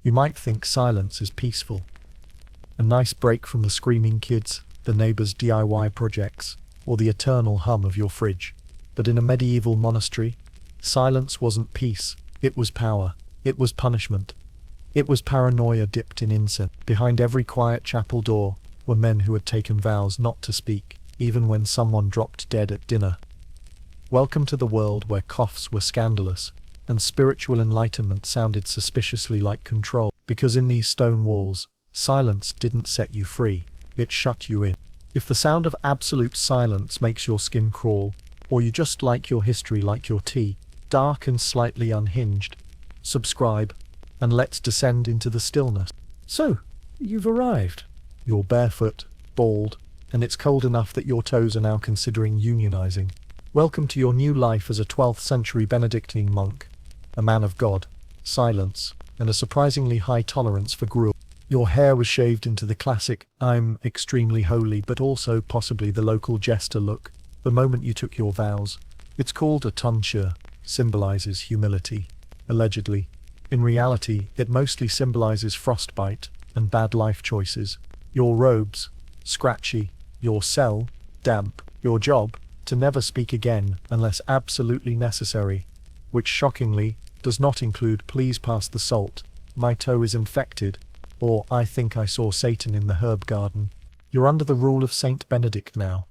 You might think silence is peaceful. A nice break from the screaming kids, the neighbors' DIY projects, or the eternal hum of your fridge. But in a medieval monastery, silence wasn't peace, it was power, it was punishment. It was paranoia dipped in incense. Behind every quiet chapel door were men who had taken vows not to speak, even when someone dropped dead at dinner. Welcome to the world where coughs were scandalous, and spiritual enlightenment sounded suspiciously like control, because in these stone walls, silence didn't set you free, it shut you in. If the sound of absolute silence makes your skin crawl, or you just like your history like your tea, dark and slightly unhinged, subscribe, and let's descend into the stillness. So, you've arrived. You're barefoot, bald, and it's cold enough that your toes are now considering unionizing. Welcome to your new life as a 12th century Benedictine monk, a man of God, silence, and a surprisingly high tolerance for gruel. Your hair was shaved into the classic, I'm extremely holy but also possibly the local jester look, the moment you took your vows. It's called a tonsure, symbolizes humility, allegedly. In reality, it mostly symbolizes frostbite and bad life choices. Your robes, scratchy, your cell, damp, your job, to never speak again unless absolutely necessary, which shockingly does not include please pass the salt, my toe is infected, or I think I saw Satan in the herb garden. You're under the rule of Saint Benedict now,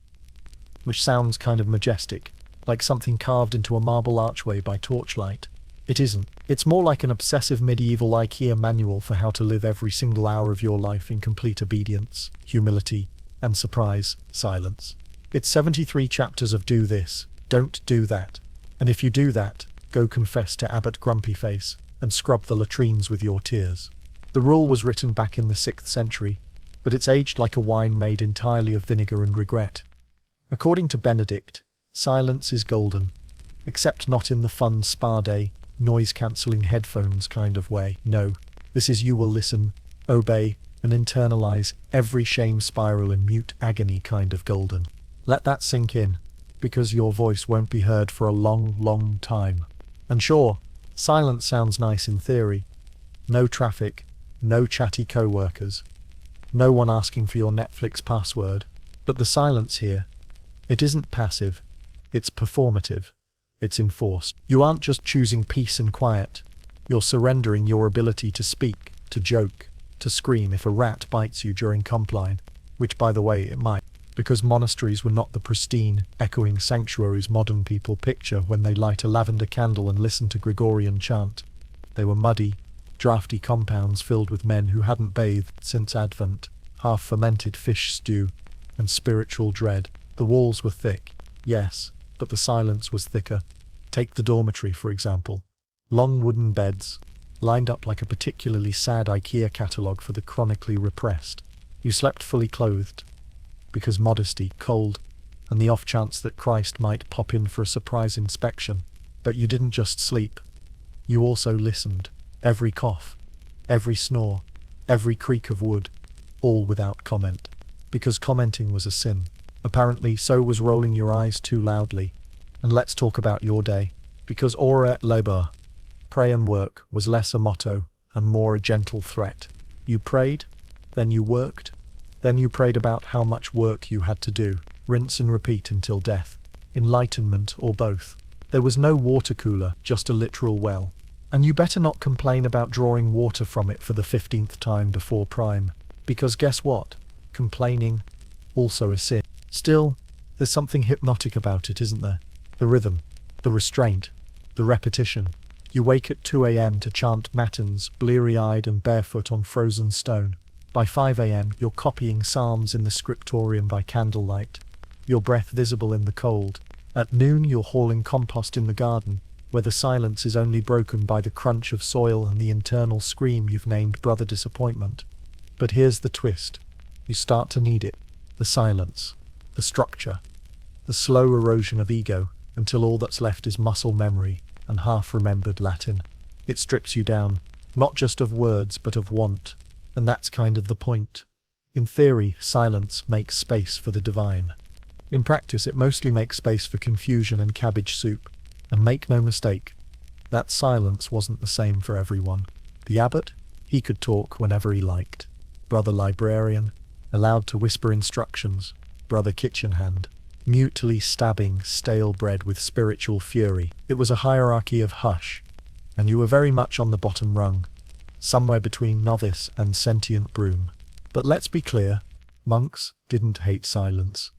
which sounds kind of majestic, like something carved into a marble archway by torchlight. It isn't. It's more like an obsessive medieval IKEA manual for how to live every single hour of your life in complete obedience, humility, and surprise, silence. It's 73 chapters of do this, don't do that. And if you do that, go confess to Abbot Grumpyface, and scrub the latrines with your tears. The rule was written back in the 6th century, but it's aged like a wine made entirely of vinegar and regret. According to Benedict, silence is golden, except not in the fun spa day, noise-cancelling headphones kind of way. No, this is you will listen, obey, and internalize every shame spiral in mute agony kind of golden. Let that sink in, because your voice won't be heard for a long, long time. And sure, silence sounds nice in theory. No traffic, no chatty co-workers, no one asking for your Netflix password. But the silence here, it isn't passive, it's performative. It's enforced. You aren't just choosing peace and quiet. You're surrendering your ability to speak, to joke, to scream if a rat bites you during compline, which by the way it might, because monasteries were not the pristine, echoing sanctuaries modern people picture when they light a lavender candle and listen to Gregorian chant. They were muddy, drafty compounds filled with men who hadn't bathed since Advent, half-fermented fish stew, and spiritual dread. The walls were thick, yes, but the silence was thicker. Take the dormitory, for example. Long wooden beds, lined up like a particularly sad IKEA catalogue for the chronically repressed. You slept fully clothed, because modesty, cold, and the off chance that Christ might pop in for a surprise inspection. But you didn't just sleep. You also listened. Every cough, every snore, every creak of wood, all without comment. Because commenting was a sin. Apparently, so was rolling your eyes too loudly. And let's talk about your day. Because ora et labor, pray and work, was less a motto and more a gentle threat. You prayed, then you worked, then you prayed about how much work you had to do. Rinse and repeat until death. Enlightenment or both. There was no water cooler, just a literal well. And you better not complain about drawing water from it for the 15th time before prime. Because guess what? Complaining, also a sin. Still, there's something hypnotic about it, isn't there? The rhythm, the restraint, the repetition. You wake at 2 a.m. to chant matins, bleary-eyed and barefoot on frozen stone. By 5 a.m. you're copying psalms in the scriptorium by candlelight, your breath visible in the cold. At noon you're hauling compost in the garden, where the silence is only broken by the crunch of soil and the internal scream you've named Brother Disappointment. But here's the twist. You start to need it. The silence. The structure, the slow erosion of ego, until all that's left is muscle memory and half-remembered Latin. It strips you down, not just of words but of want, and that's kind of the point. In theory, silence makes space for the divine. In practice, it mostly makes space for confusion and cabbage soup. And make no mistake, that silence wasn't the same for everyone. The abbot? He could talk whenever he liked. Brother librarian, allowed to whisper instructions. Brother kitchen hand, mutely stabbing stale bread with spiritual fury. It was a hierarchy of hush, and you were very much on the bottom rung, somewhere between novice and sentient broom. But let's be clear, monks didn't hate silence.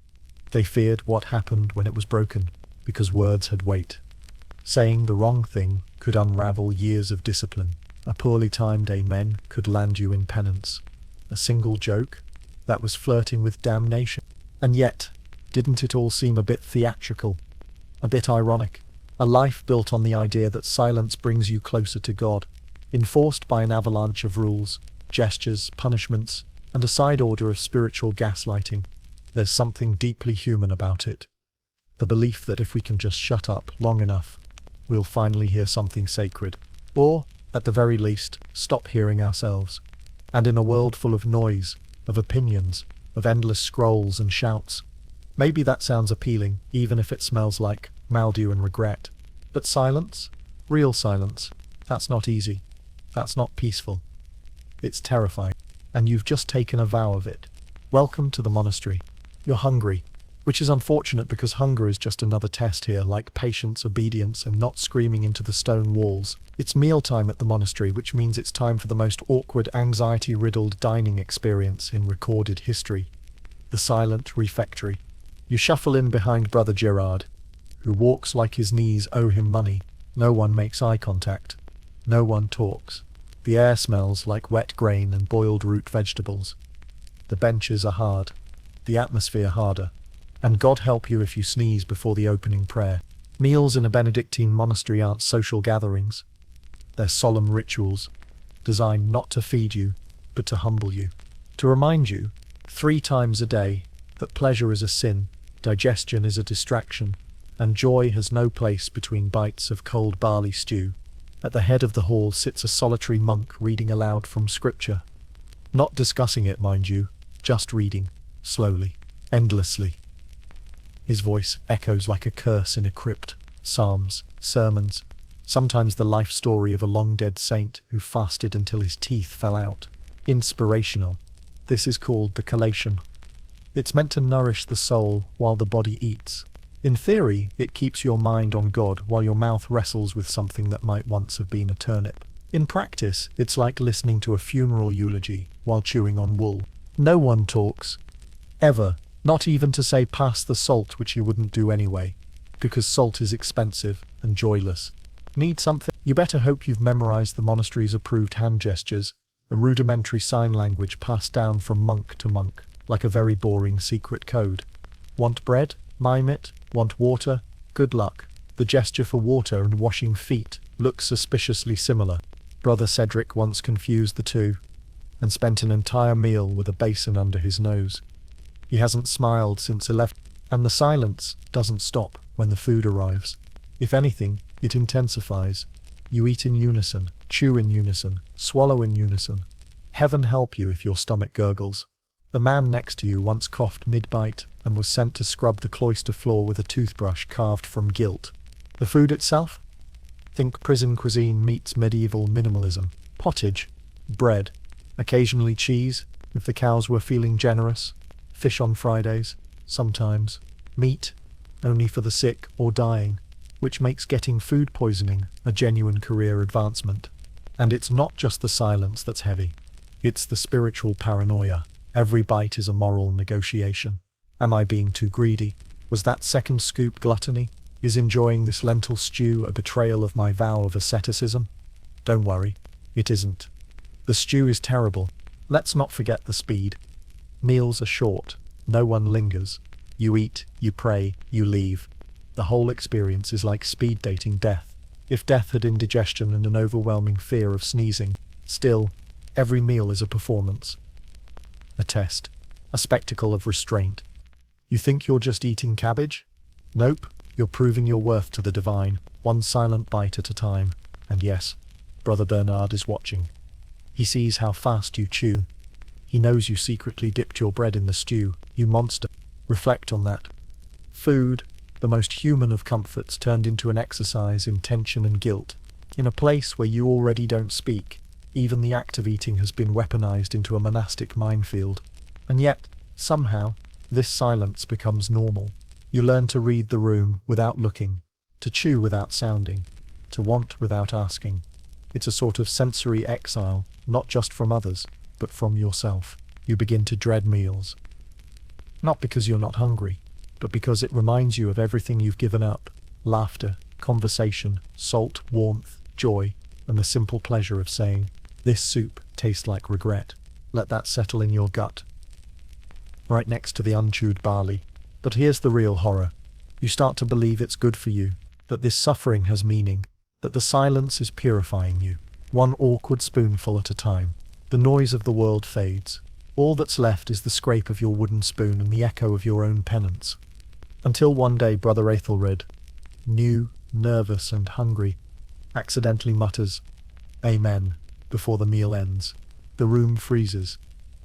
They feared what happened when it was broken, because words had weight. Saying the wrong thing could unravel years of discipline. A poorly timed amen could land you in penance. A single joke, that was flirting with damnation. And yet, didn't it all seem a bit theatrical? A bit ironic? A life built on the idea that silence brings you closer to God, enforced by an avalanche of rules, gestures, punishments, and a side order of spiritual gaslighting. There's something deeply human about it. The belief that if we can just shut up long enough, we'll finally hear something sacred. Or, at the very least, stop hearing ourselves. And in a world full of noise, of opinions, of endless scrolls and shouts, maybe that sounds appealing, even if it smells like mildew and regret. But silence? Real silence? That's not easy. That's not peaceful. It's terrifying. And you've just taken a vow of it. Welcome to the monastery. You're hungry, which is unfortunate because hunger is just another test here, like patience, obedience, and not screaming into the stone walls. It's mealtime at the monastery, which means it's time for the most awkward, anxiety-riddled dining experience in recorded history. The silent refectory. You shuffle in behind Brother Gerard, who walks like his knees owe him money. No one makes eye contact. No one talks. The air smells like wet grain and boiled root vegetables. The benches are hard. The atmosphere harder. And God help you if you sneeze before the opening prayer. Meals in a Benedictine monastery aren't social gatherings. They're solemn rituals, designed not to feed you, but to humble you. To remind you, 3 times a day, that pleasure is a sin, digestion is a distraction, and joy has no place between bites of cold barley stew. At the head of the hall sits a solitary monk reading aloud from scripture. Not discussing it, mind you, just reading, slowly, endlessly. His voice echoes like a curse in a crypt. Psalms, sermons, sometimes the life story of a long-dead saint who fasted until his teeth fell out. Inspirational. This is called the collation. It's meant to nourish the soul while the body eats. In theory, it keeps your mind on God while your mouth wrestles with something that might once have been a turnip. In practice, it's like listening to a funeral eulogy while chewing on wool. No one talks. Ever. Not even to say pass the salt, which you wouldn't do anyway, because salt is expensive and joyless. Need something? You better hope you've memorized the monastery's approved hand gestures, a rudimentary sign language passed down from monk to monk, like a very boring secret code. Want bread? Mime it. Want water? Good luck. The gesture for water and washing feet looks suspiciously similar. Brother Cedric once confused the two, and spent an entire meal with a basin under his nose. He hasn't smiled since he left, and the silence doesn't stop when the food arrives. If anything, it intensifies. You eat in unison, chew in unison, swallow in unison. Heaven help you if your stomach gurgles. The man next to you once coughed mid-bite and was sent to scrub the cloister floor with a toothbrush carved from guilt. The food itself? Think prison cuisine meets medieval minimalism. Pottage, bread, occasionally cheese, if the cows were feeling generous. Fish on Fridays, sometimes. Meat, only for the sick or dying, which makes getting food poisoning a genuine career advancement. And it's not just the silence that's heavy. It's the spiritual paranoia. Every bite is a moral negotiation. Am I being too greedy? Was that second scoop gluttony? Is enjoying this lentil stew a betrayal of my vow of asceticism? Don't worry, it isn't. The stew is terrible. Let's not forget the speed. Meals are short. No one lingers. You eat, you pray, you leave. The whole experience is like speed dating death. If death had indigestion and an overwhelming fear of sneezing, still, every meal is a performance. A test. A spectacle of restraint. You think you're just eating cabbage? Nope. You're proving your worth to the divine, one silent bite at a time. And yes, Brother Bernard is watching. He sees how fast you chew. He knows you secretly dipped your bread in the stew, you monster. Reflect on that. Food, the most human of comforts, turned into an exercise in tension and guilt. In a place where you already don't speak, Even the act of eating has been weaponized into a monastic minefield. And yet, somehow, this silence becomes normal. You learn to read the room without looking, to chew without sounding, to want without asking. It's a sort of sensory exile, not just from others, but from yourself. You begin to dread meals. Not because you're not hungry, but because it reminds you of everything you've given up. Laughter, conversation, salt, warmth, joy, and the simple pleasure of saying, "This soup tastes like regret." Let that settle in your gut. Right next to the unchewed barley. But here's the real horror. You start to believe it's good for you, that this suffering has meaning, that the silence is purifying you. One awkward spoonful at a time. The noise of the world fades. All that's left is the scrape of your wooden spoon and the echo of your own penance. Until one day Brother Aethelred, new, nervous and hungry, accidentally mutters, "Amen," before the meal ends. The room freezes.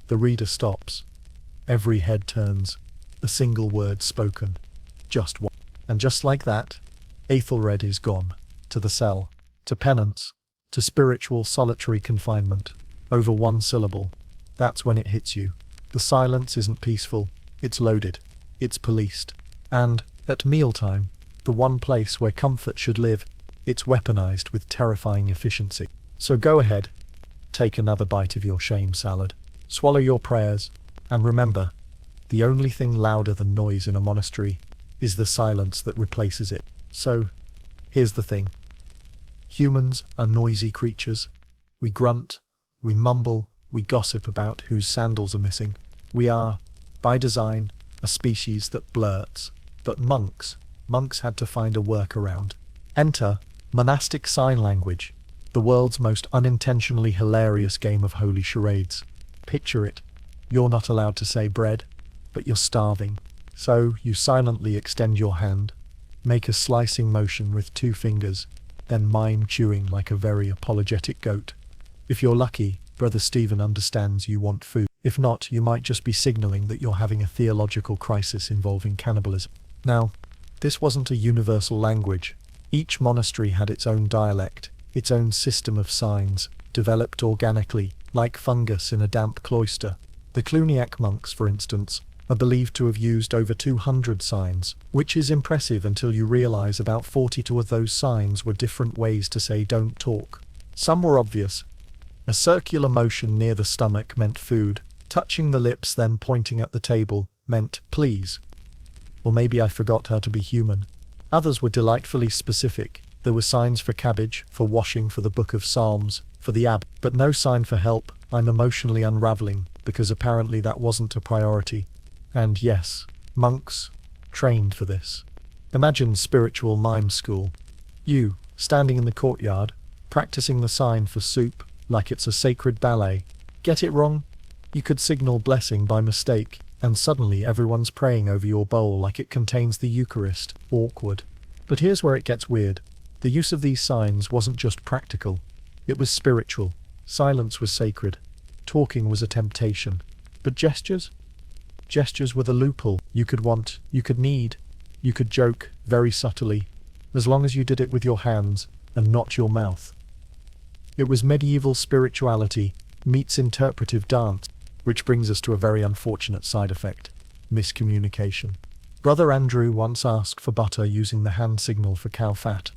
The reader stops. Every head turns. A single word spoken. Just one. And just like that, Aethelred is gone. To the cell. To penance. To spiritual solitary confinement. Over one syllable. That's when it hits you. The silence isn't peaceful. It's loaded. It's policed. And, at mealtime, the one place where comfort should live, it's weaponized with terrifying efficiency. So go ahead. Take another bite of your shame salad. Swallow your prayers. And remember, the only thing louder than noise in a monastery is the silence that replaces it. So, here's the thing. Humans are noisy creatures. We grunt, we mumble, we gossip about whose sandals are missing. We are, by design, a species that blurts. But monks had to find a workaround. Enter monastic sign language, the world's most unintentionally hilarious game of holy charades. Picture it. You're not allowed to say bread, but you're starving. So you silently extend your hand, make a slicing motion with 2 fingers, then mime chewing like a very apologetic goat. If you're lucky, Brother Stephen understands you want food. If not, you might just be signaling that you're having a theological crisis involving cannibalism. Now, this wasn't a universal language. Each monastery had its own dialect, its own system of signs, developed organically, like fungus in a damp cloister. The Cluniac monks, for instance, are believed to have used over 200 signs, which is impressive until you realize about 42 of those signs were different ways to say "don't talk." Some were obvious. A circular motion near the stomach meant food. Touching the lips then pointing at the table meant "please." Or maybe I forgot how to be human. Others were delightfully specific. There were signs for cabbage, for washing, for the Book of Psalms, for the abb, but no sign for help. I'm emotionally unraveling, because apparently that wasn't a priority. And yes, monks trained for this. Imagine spiritual mime school. You, standing in the courtyard, practicing the sign for soup, like it's a sacred ballet. Get it wrong? You could signal blessing by mistake, and suddenly everyone's praying over your bowl like it contains the Eucharist. Awkward. But here's where it gets weird. The use of these signs wasn't just practical. It was spiritual. Silence was sacred. Talking was a temptation. But gestures? Gestures were the loophole. You could want, you could need, you could joke, very subtly, as long as you did it with your hands, and not your mouth. It was medieval spirituality meets interpretive dance, which brings us to a very unfortunate side effect: miscommunication. Brother Andrew once asked for butter using the hand signal for cow fat.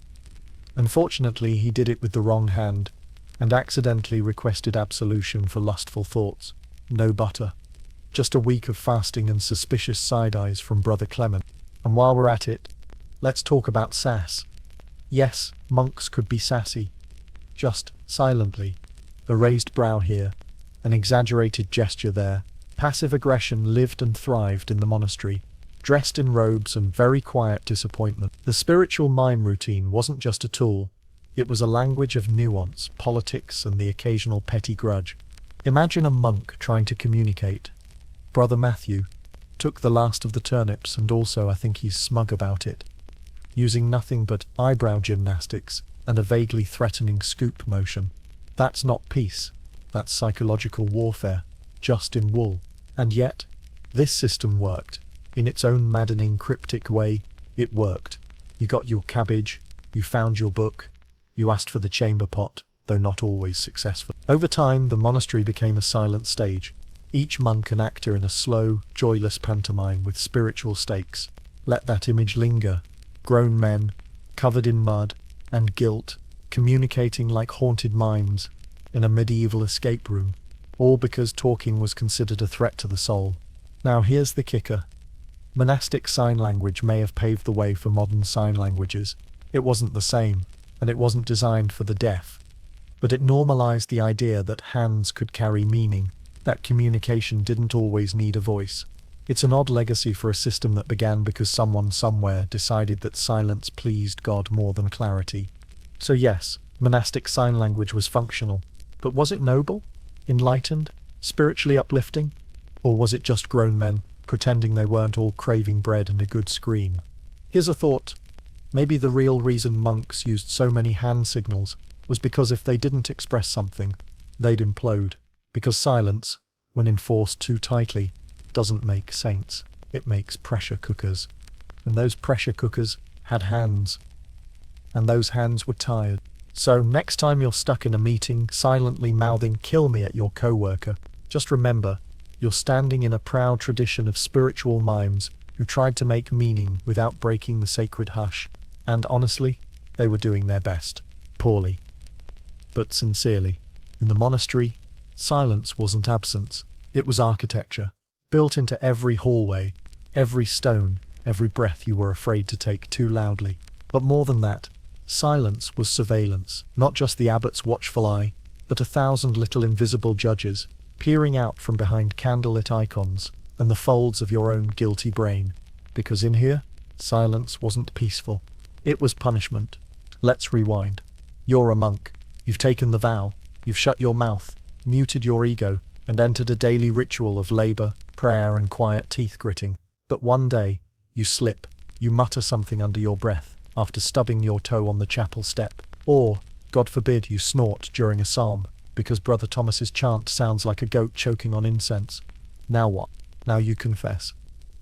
Unfortunately, he did it with the wrong hand, and accidentally requested absolution for lustful thoughts. No butter. Just a week of fasting and suspicious side-eyes from Brother Clement. And while we're at it, let's talk about sass. Yes, monks could be sassy. Just silently. A raised brow here, an exaggerated gesture there. Passive aggression lived and thrived in the monastery, dressed in robes and very quiet disappointment. The spiritual mime routine wasn't just a tool. It was a language of nuance, politics, and the occasional petty grudge. Imagine a monk trying to communicate. Brother Matthew took the last of the turnips, and also I think he's smug about it, using nothing but eyebrow gymnastics and a vaguely threatening scoop motion. That's not peace. That's psychological warfare, just in wool. And yet, this system worked. In its own maddening, cryptic way, it worked. You got your cabbage, you found your book, you asked for the chamber pot, though not always successful. Over time, the monastery became a silent stage, each monk an actor in a slow, joyless pantomime with spiritual stakes. Let that image linger. Grown men, covered in mud and guilt, communicating like haunted mimes in a medieval escape room, all because talking was considered a threat to the soul. Now here's the kicker. Monastic sign language may have paved the way for modern sign languages. It wasn't the same, and it wasn't designed for the deaf. But it normalized the idea that hands could carry meaning, that communication didn't always need a voice. It's an odd legacy for a system that began because someone somewhere decided that silence pleased God more than clarity. So yes, monastic sign language was functional, but was it noble? Enlightened? Spiritually uplifting? Or was it just grown men, pretending they weren't all craving bread and a good scream? Here's a thought. Maybe the real reason monks used so many hand signals was because if they didn't express something, they'd implode. Because silence, when enforced too tightly, doesn't make saints. It makes pressure cookers. And those pressure cookers had hands. And those hands were tired. So next time you're stuck in a meeting, silently mouthing "kill me" at your coworker, just remember, you're standing in a proud tradition of spiritual mimes who tried to make meaning without breaking the sacred hush. And honestly, they were doing their best. Poorly. But sincerely. In the monastery, silence wasn't absence. It was architecture. Built into every hallway, every stone, every breath you were afraid to take too loudly. But more than that, silence was surveillance. Not just the abbot's watchful eye, but 1,000 little invisible judges, peering out from behind candlelit icons and the folds of your own guilty brain. Because in here, silence wasn't peaceful. It was punishment. Let's rewind. You're a monk. You've taken the vow. You've shut your mouth, muted your ego, and entered a daily ritual of labor, prayer, and quiet teeth gritting. But one day, you slip. You mutter something under your breath after stubbing your toe on the chapel step. Or, God forbid, you snort during a psalm, because Brother Thomas's chant sounds like a goat choking on incense. Now what? Now you confess.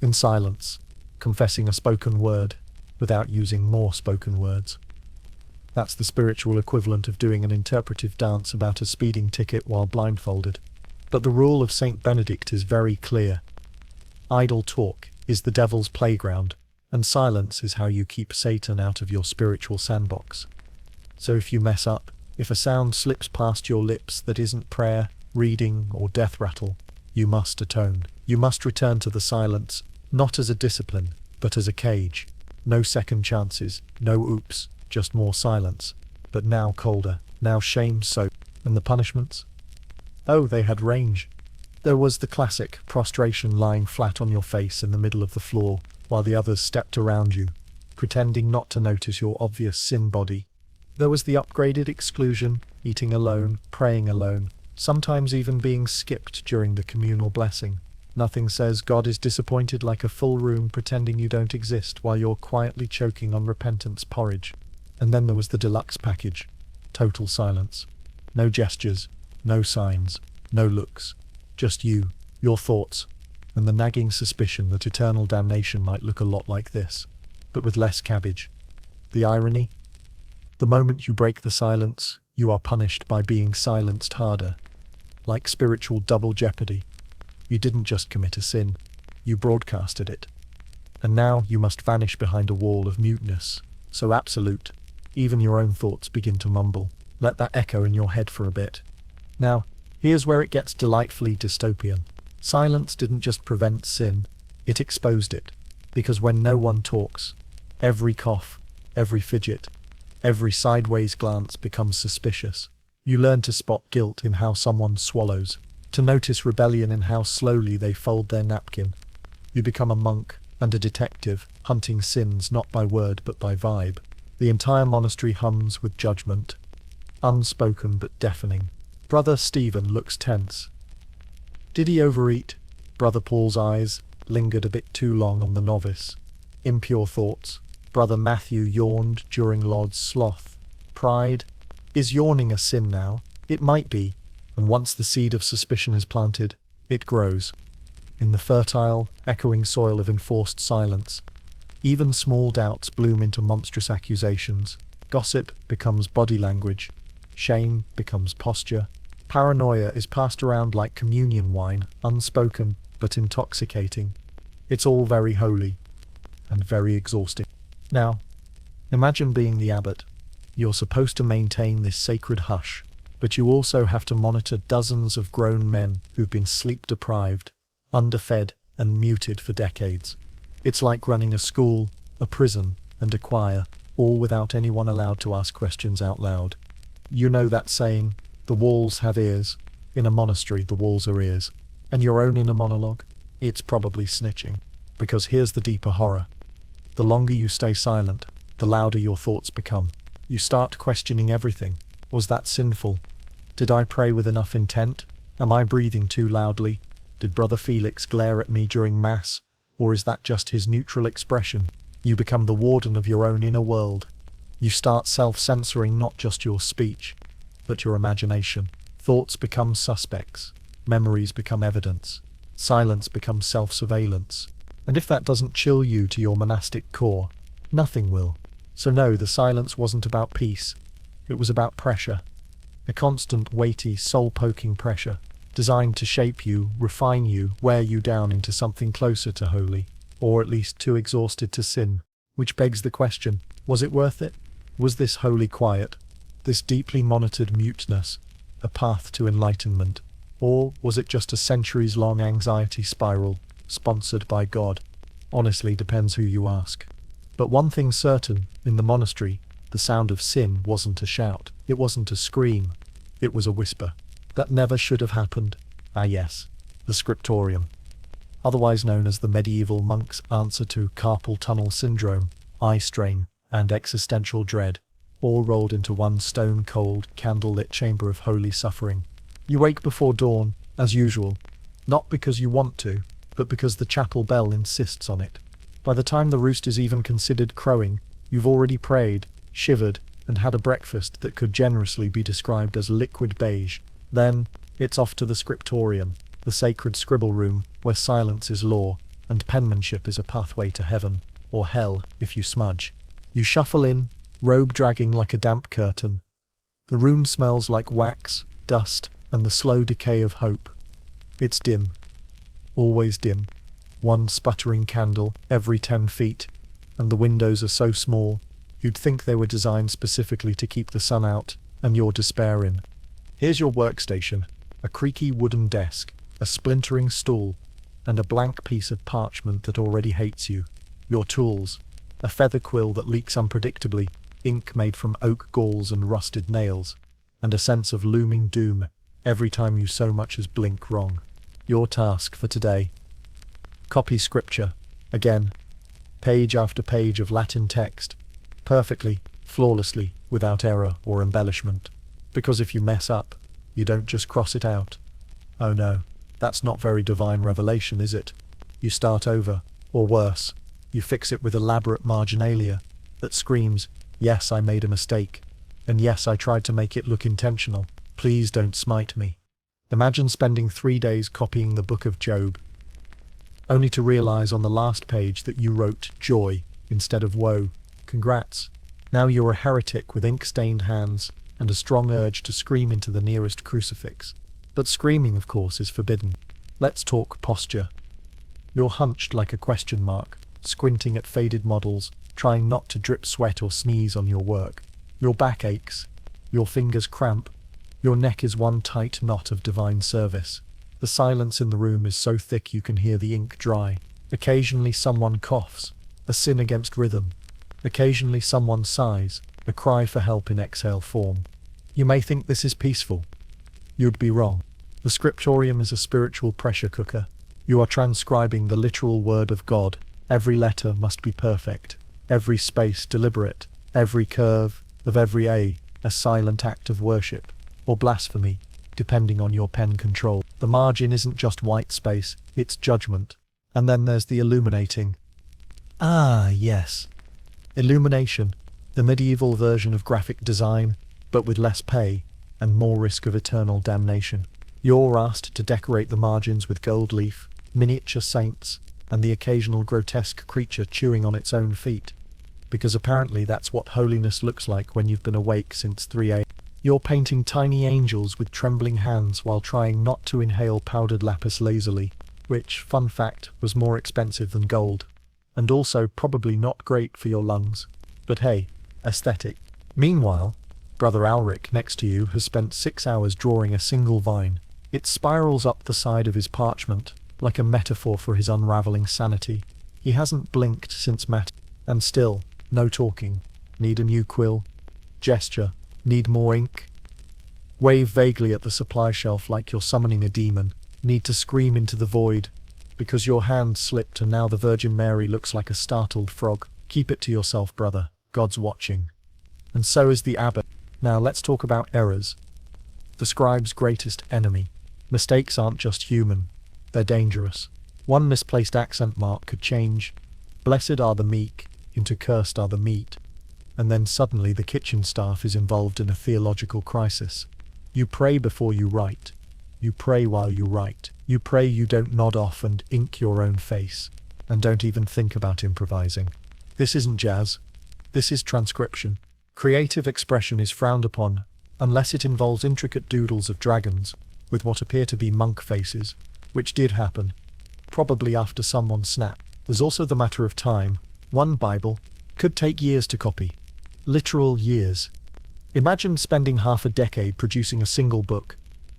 In silence, confessing a spoken word, without using more spoken words. That's the spiritual equivalent of doing an interpretive dance about a speeding ticket while blindfolded. But the rule of Saint Benedict is very clear. Idle talk is the devil's playground, and silence is how you keep Satan out of your spiritual sandbox. So if you mess up, if a sound slips past your lips that isn't prayer, reading, or death rattle, you must atone. You must return to the silence, not as a discipline, but as a cage. No second chances, no oops, just more silence. But now colder, now shame-soaked. And the punishments? Oh, they had range. There was the classic prostration, lying flat on your face in the middle of the floor, while the others stepped around you, pretending not to notice your obvious sin body. There was the upgraded exclusion, eating alone, praying alone, sometimes even being skipped during the communal blessing. Nothing says God is disappointed like a full room pretending you don't exist while you're quietly choking on repentance porridge. And then there was the deluxe package. Total silence. No gestures, no signs, no looks. Just you, your thoughts, and the nagging suspicion that eternal damnation might look a lot like this, but with less cabbage. The irony? The moment you break the silence, you are punished by being silenced harder. Like spiritual double jeopardy. You didn't just commit a sin, you broadcasted it. And now you must vanish behind a wall of muteness, so absolute, even your own thoughts begin to mumble. Let that echo in your head for a bit. Now, here's where it gets delightfully dystopian. Silence didn't just prevent sin, it exposed it. Because when no one talks, every cough, every fidget, every sideways glance becomes suspicious. You learn to spot guilt in how someone swallows, to notice rebellion in how slowly they fold their napkin. You become a monk and a detective, hunting sins not by word but by vibe. The entire monastery hums with judgment, unspoken but deafening. Brother Stephen looks tense. Did he overeat? Brother Paul's eyes lingered a bit too long on the novice. Impure thoughts. Brother Matthew yawned during Lord's sloth. Pride. Is yawning a sin now? It might be, and once the seed of suspicion is planted, it grows. In the fertile, echoing soil of enforced silence, even small doubts bloom into monstrous accusations. Gossip becomes body language. Shame becomes posture. Paranoia is passed around like communion wine, unspoken but intoxicating. It's all very holy and very exhausting. Now, imagine being the abbot. You're supposed to maintain this sacred hush, but you also have to monitor dozens of grown men who've been sleep-deprived, underfed, and muted for decades. It's like running a school, a prison, and a choir, all without anyone allowed to ask questions out loud. You know that saying, the walls have ears. In a monastery, the walls are ears. And your own inner monologue? It's probably snitching. Because here's the deeper horror. The longer you stay silent, the louder your thoughts become. You start questioning everything. Was that sinful? Did I pray with enough intent? Am I breathing too loudly? Did Brother Felix glare at me during Mass? Or is that just his neutral expression? You become the warden of your own inner world. You start self-censoring not just your speech, but your imagination. Thoughts become suspects. Memories become evidence. Silence becomes self-surveillance. And if that doesn't chill you to your monastic core, nothing will. So no, the silence wasn't about peace. It was about pressure. A constant, weighty, soul-poking pressure, designed to shape you, refine you, wear you down into something closer to holy, or at least too exhausted to sin. Which begs the question, was it worth it? Was this holy quiet, this deeply monitored muteness, a path to enlightenment? Or was it just a centuries-long anxiety spiral, sponsored by God? Honestly, depends who you ask. But one thing's certain, in the monastery, the sound of sin wasn't a shout. It wasn't a scream. It was a whisper. That never should have happened. Ah yes, the scriptorium. Otherwise known as the medieval monk's answer to carpal tunnel syndrome, eye strain, and existential dread, all rolled into one stone-cold, candle-lit chamber of holy suffering. You wake before dawn, as usual, not because you want to, but because the chapel bell insists on it. By the time the roost is even considered crowing, you've already prayed, shivered, and had a breakfast that could generously be described as liquid beige. Then, it's off to the scriptorium, the sacred scribble room, where silence is law, and penmanship is a pathway to heaven, or hell, if you smudge. You shuffle in, robe dragging like a damp curtain. The room smells like wax, dust, and the slow decay of hope. It's dim. Always dim. One sputtering candle every 10 feet, and the windows are so small, you'd think they were designed specifically to keep the sun out, and your despair in. Here's your workstation, a creaky wooden desk, a splintering stool, and a blank piece of parchment that already hates you. Your tools, a feather quill that leaks unpredictably, ink made from oak galls and rusted nails, and a sense of looming doom every time you so much as blink wrong. Your task for today. Copy scripture, again, page after page of Latin text, perfectly, flawlessly, without error or embellishment. Because if you mess up, you don't just cross it out. Oh no, that's not very divine revelation, is it? You start over, or worse, you fix it with elaborate marginalia that screams, yes, I made a mistake, and yes, I tried to make it look intentional. Please don't smite me. Imagine spending 3 days copying the book of Job, only to realize on the last page that you wrote joy instead of woe. Congrats. Now you're a heretic with ink-stained hands and a strong urge to scream into the nearest crucifix. But screaming, of course, is forbidden. Let's talk posture. You're hunched like a question mark, squinting at faded models, trying not to drip sweat or sneeze on your work. Your back aches. Your fingers cramp. Your neck is one tight knot of divine service. The silence in the room is so thick you can hear the ink dry. Occasionally someone coughs, a sin against rhythm. Occasionally someone sighs, a cry for help in exhale form. You may think this is peaceful. You'd be wrong. The scriptorium is a spiritual pressure cooker. You are transcribing the literal word of God. Every letter must be perfect, every space deliberate, every curve of every a silent act of worship, or blasphemy, depending on your pen control. The margin isn't just white space, it's judgment. And then there's the illuminating. Ah, yes. Illumination, the medieval version of graphic design, but with less pay and more risk of eternal damnation. You're asked to decorate the margins with gold leaf, miniature saints, and the occasional grotesque creature chewing on its own feet. Because apparently that's what holiness looks like when you've been awake since 3 a.m. You're painting tiny angels with trembling hands while trying not to inhale powdered lapis lazuli, which, fun fact, was more expensive than gold. And also probably not great for your lungs. But hey, aesthetic. Meanwhile, Brother Alric next to you has spent 6 hours drawing a single vine. It spirals up the side of his parchment, like a metaphor for his unraveling sanity. He hasn't blinked since Matt. And still, no talking. Need a new quill? Gesture. Need more ink? Wave vaguely at the supply shelf like you're summoning a demon. Need to scream into the void. Because your hand slipped and now the Virgin Mary looks like a startled frog. Keep it to yourself, brother. God's watching. And so is the abbot. Now let's talk about errors. The scribe's greatest enemy. Mistakes aren't just human. They're dangerous. One misplaced accent mark could change "Blessed are the meek" into "Cursed are the meat." And then suddenly the kitchen staff is involved in a theological crisis. You pray before you write. You pray while you write. You pray you don't nod off and ink your own face. And don't even think about improvising. This isn't jazz. This is transcription. Creative expression is frowned upon, unless it involves intricate doodles of dragons, with what appear to be monk faces, which did happen, probably after someone snapped. There's also the matter of time. One Bible could take years to copy. Literal years. Imagine spending half a decade producing a single book,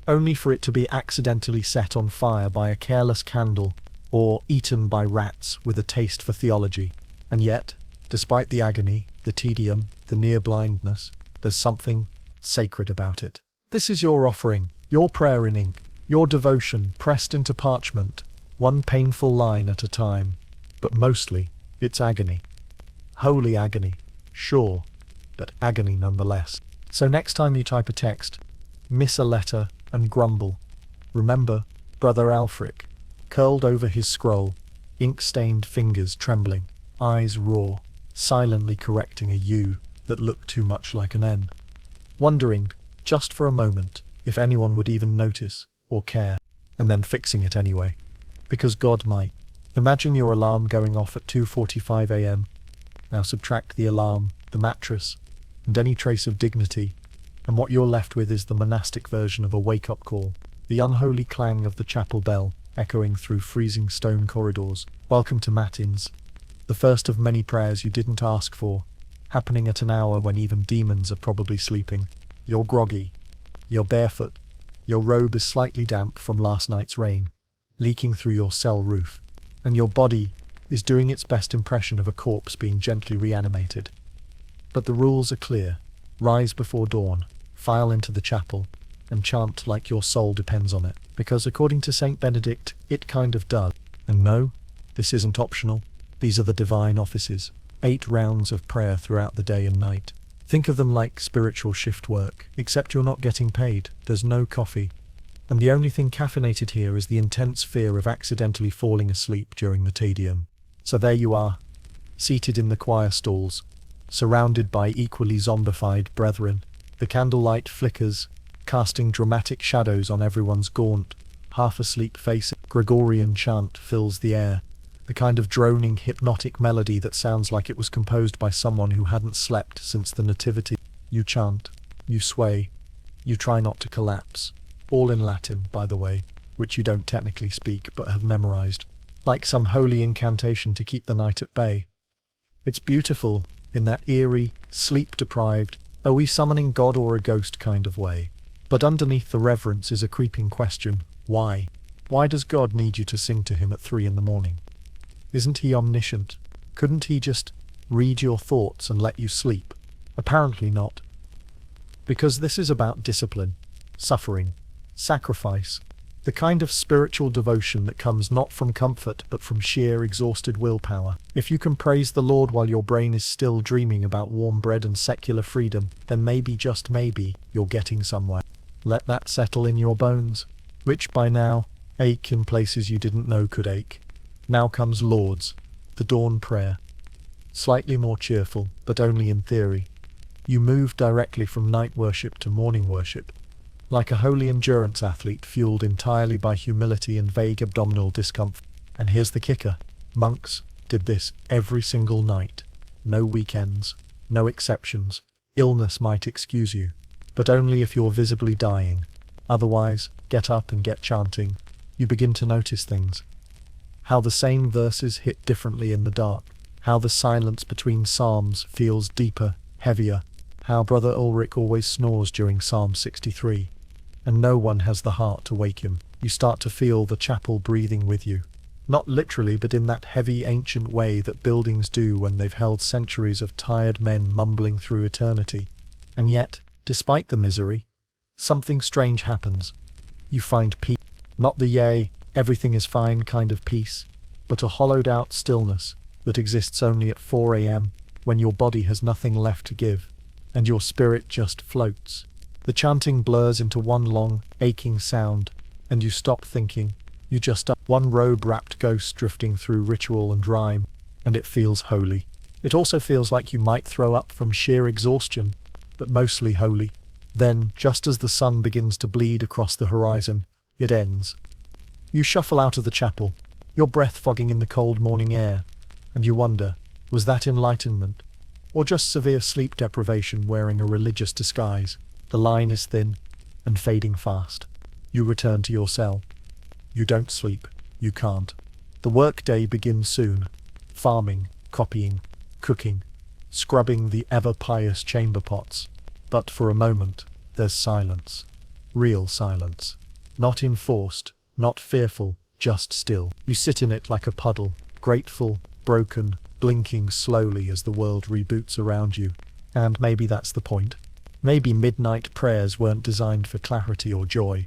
only for it to be accidentally set on fire by a careless candle, or eaten by rats with a taste for theology. And yet, despite the agony, the tedium, the near blindness, there's something sacred about it. This is your offering, your prayer in ink, your devotion pressed into parchment, one painful line at a time. But mostly, it's agony. Holy agony, sure, but agony nonetheless. So next time you type a text, miss a letter, and grumble, remember Brother Alfric, curled over his scroll, ink-stained fingers trembling, eyes raw, silently correcting a U that looked too much like an N. Wondering, just for a moment, if anyone would even notice, or care, and then fixing it anyway. Because God might. Imagine your alarm going off at 2:45 a.m. Now subtract the alarm, the mattress, and any trace of dignity, and what you're left with is the monastic version of a wake-up call, the unholy clang of the chapel bell, echoing through freezing stone corridors. Welcome to Matins, the first of many prayers you didn't ask for, happening at an hour when even demons are probably sleeping. You're groggy, you're barefoot, your robe is slightly damp from last night's rain, leaking through your cell roof, and your body is doing its best impression of a corpse being gently reanimated. But the rules are clear. Rise before dawn, file into the chapel, and chant like your soul depends on it, because according to Saint Benedict, it kind of does. And no, this isn't optional. These are the divine offices, 8 rounds of prayer throughout the day and night. Think of them like spiritual shift work, except you're not getting paid, there's no coffee, and the only thing caffeinated here is the intense fear of accidentally falling asleep during the tedium. So there you are, seated in the choir stalls, surrounded by equally zombified brethren. The candlelight flickers, casting dramatic shadows on everyone's gaunt, half-asleep face. Gregorian chant fills the air, the kind of droning, hypnotic melody that sounds like it was composed by someone who hadn't slept since the Nativity. You chant, you sway, you try not to collapse, all in Latin, by the way, which you don't technically speak but have memorized, like some holy incantation to keep the night at bay. It's beautiful, in that eerie, sleep-deprived, are we summoning God or a ghost kind of way. But underneath the reverence is a creeping question. Why? Why does God need you to sing to him at 3 a.m? Isn't he omniscient? Couldn't he just read your thoughts and let you sleep? Apparently not. Because this is about discipline, suffering, sacrifice, the kind of spiritual devotion that comes not from comfort but from sheer exhausted willpower. If you can praise the Lord while your brain is still dreaming about warm bread and secular freedom, then maybe, just maybe, you're getting somewhere. Let that settle in your bones, which by now ache in places you didn't know could ache. Now comes Lord's, the dawn prayer. Slightly more cheerful, but only in theory. You move directly from night worship to morning worship, like a holy endurance athlete fueled entirely by humility and vague abdominal discomfort. And here's the kicker. Monks did this every single night. No weekends, no exceptions. Illness might excuse you, but only if you're visibly dying. Otherwise, get up and get chanting. You begin to notice things. How the same verses hit differently in the dark. How the silence between psalms feels deeper, heavier. How Brother Ulrich always snores during Psalm 63. And no one has the heart to wake him. You start to feel the chapel breathing with you. Not literally, but in that heavy ancient way that buildings do when they've held centuries of tired men mumbling through eternity. And yet, despite the misery, something strange happens. You find peace. Not the yay, everything is fine kind of peace, but a hollowed out stillness that exists only at 4 a.m. when your body has nothing left to give, and your spirit just floats. The chanting blurs into one long, aching sound, and you stop thinking. You just are one robe-wrapped ghost drifting through ritual and rhyme, and it feels holy. It also feels like you might throw up from sheer exhaustion, but mostly holy. Then, just as the sun begins to bleed across the horizon, it ends. You shuffle out of the chapel, your breath fogging in the cold morning air, and you wonder, was that enlightenment, or just severe sleep deprivation wearing a religious disguise? The line is thin and fading fast. You return to your cell. You don't sleep. You can't. The workday begins soon. Farming, copying, cooking, scrubbing the ever-pious chamber pots. But for a moment, there's silence. Real silence. Not enforced, not fearful, just still. You sit in it like a puddle, grateful, broken, blinking slowly as the world reboots around you. And maybe that's the point. Maybe midnight prayers weren't designed for clarity or joy.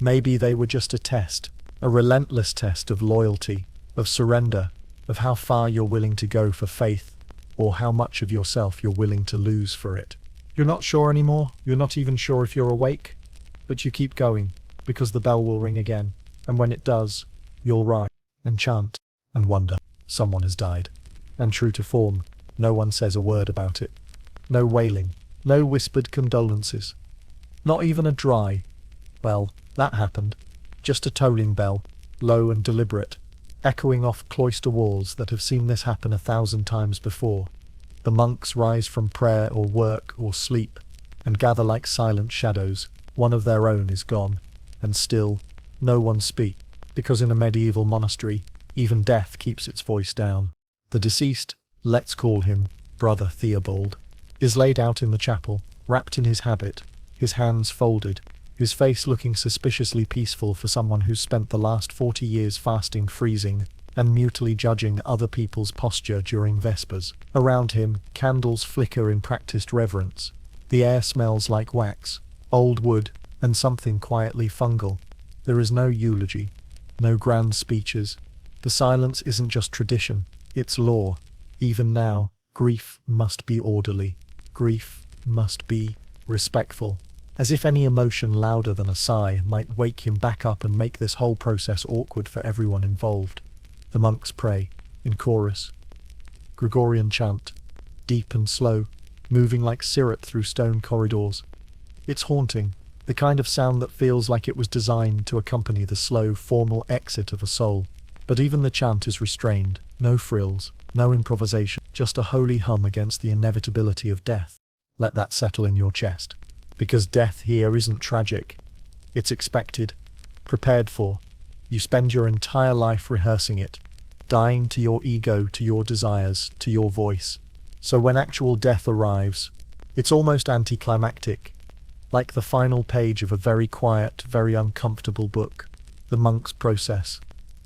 Maybe they were just a test, a relentless test of loyalty, of surrender, of how far you're willing to go for faith, or how much of yourself you're willing to lose for it. You're not sure anymore, you're not even sure if you're awake, but you keep going, because the bell will ring again, and when it does, you'll rise and chant and wonder. Someone has died. And true to form, no one says a word about it. No wailing, no whispered condolences. Not even a dry, well, that happened. Just a tolling bell, low and deliberate, echoing off cloister walls that have seen this happen 1,000 times before. The monks rise from prayer or work or sleep, and gather like silent shadows. One of their own is gone, and still, no one speaks, because in a medieval monastery, even death keeps its voice down. The deceased, let's call him Brother Theobald, is laid out in the chapel, wrapped in his habit, his hands folded, his face looking suspiciously peaceful for someone who's spent the last 40 years fasting, freezing, and mutely judging other people's posture during Vespers. Around him, candles flicker in practiced reverence. The air smells like wax, old wood, and something quietly fungal. There is no eulogy, no grand speeches. The silence isn't just tradition, it's law. Even now, grief must be orderly. Grief must be respectful. As if any emotion louder than a sigh might wake him back up and make this whole process awkward for everyone involved. The monks pray, in chorus. Gregorian chant, deep and slow, moving like syrup through stone corridors. It's haunting, the kind of sound that feels like it was designed to accompany the slow, formal exit of a soul. But even the chant is restrained, no frills, no improvisation, just a holy hum against the inevitability of death. Let that settle in your chest. Because death here isn't tragic. It's expected, prepared for. You spend your entire life rehearsing it, dying to your ego, to your desires, to your voice. So when actual death arrives, it's almost anticlimactic, like the final page of a very quiet, very uncomfortable book. The monks process,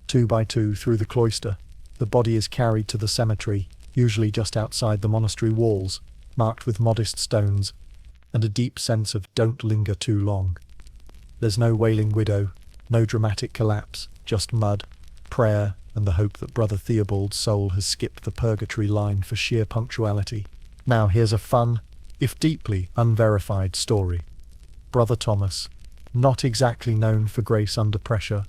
2 by 2 through the cloister. The body is carried to the cemetery, usually just outside the monastery walls, marked with modest stones, and a deep sense of don't linger too long. There's no wailing widow, no dramatic collapse, just mud, prayer, and the hope that Brother Theobald's soul has skipped the purgatory line for sheer punctuality. Now here's a fun, if deeply unverified story. Brother Thomas, not exactly known for grace under pressure,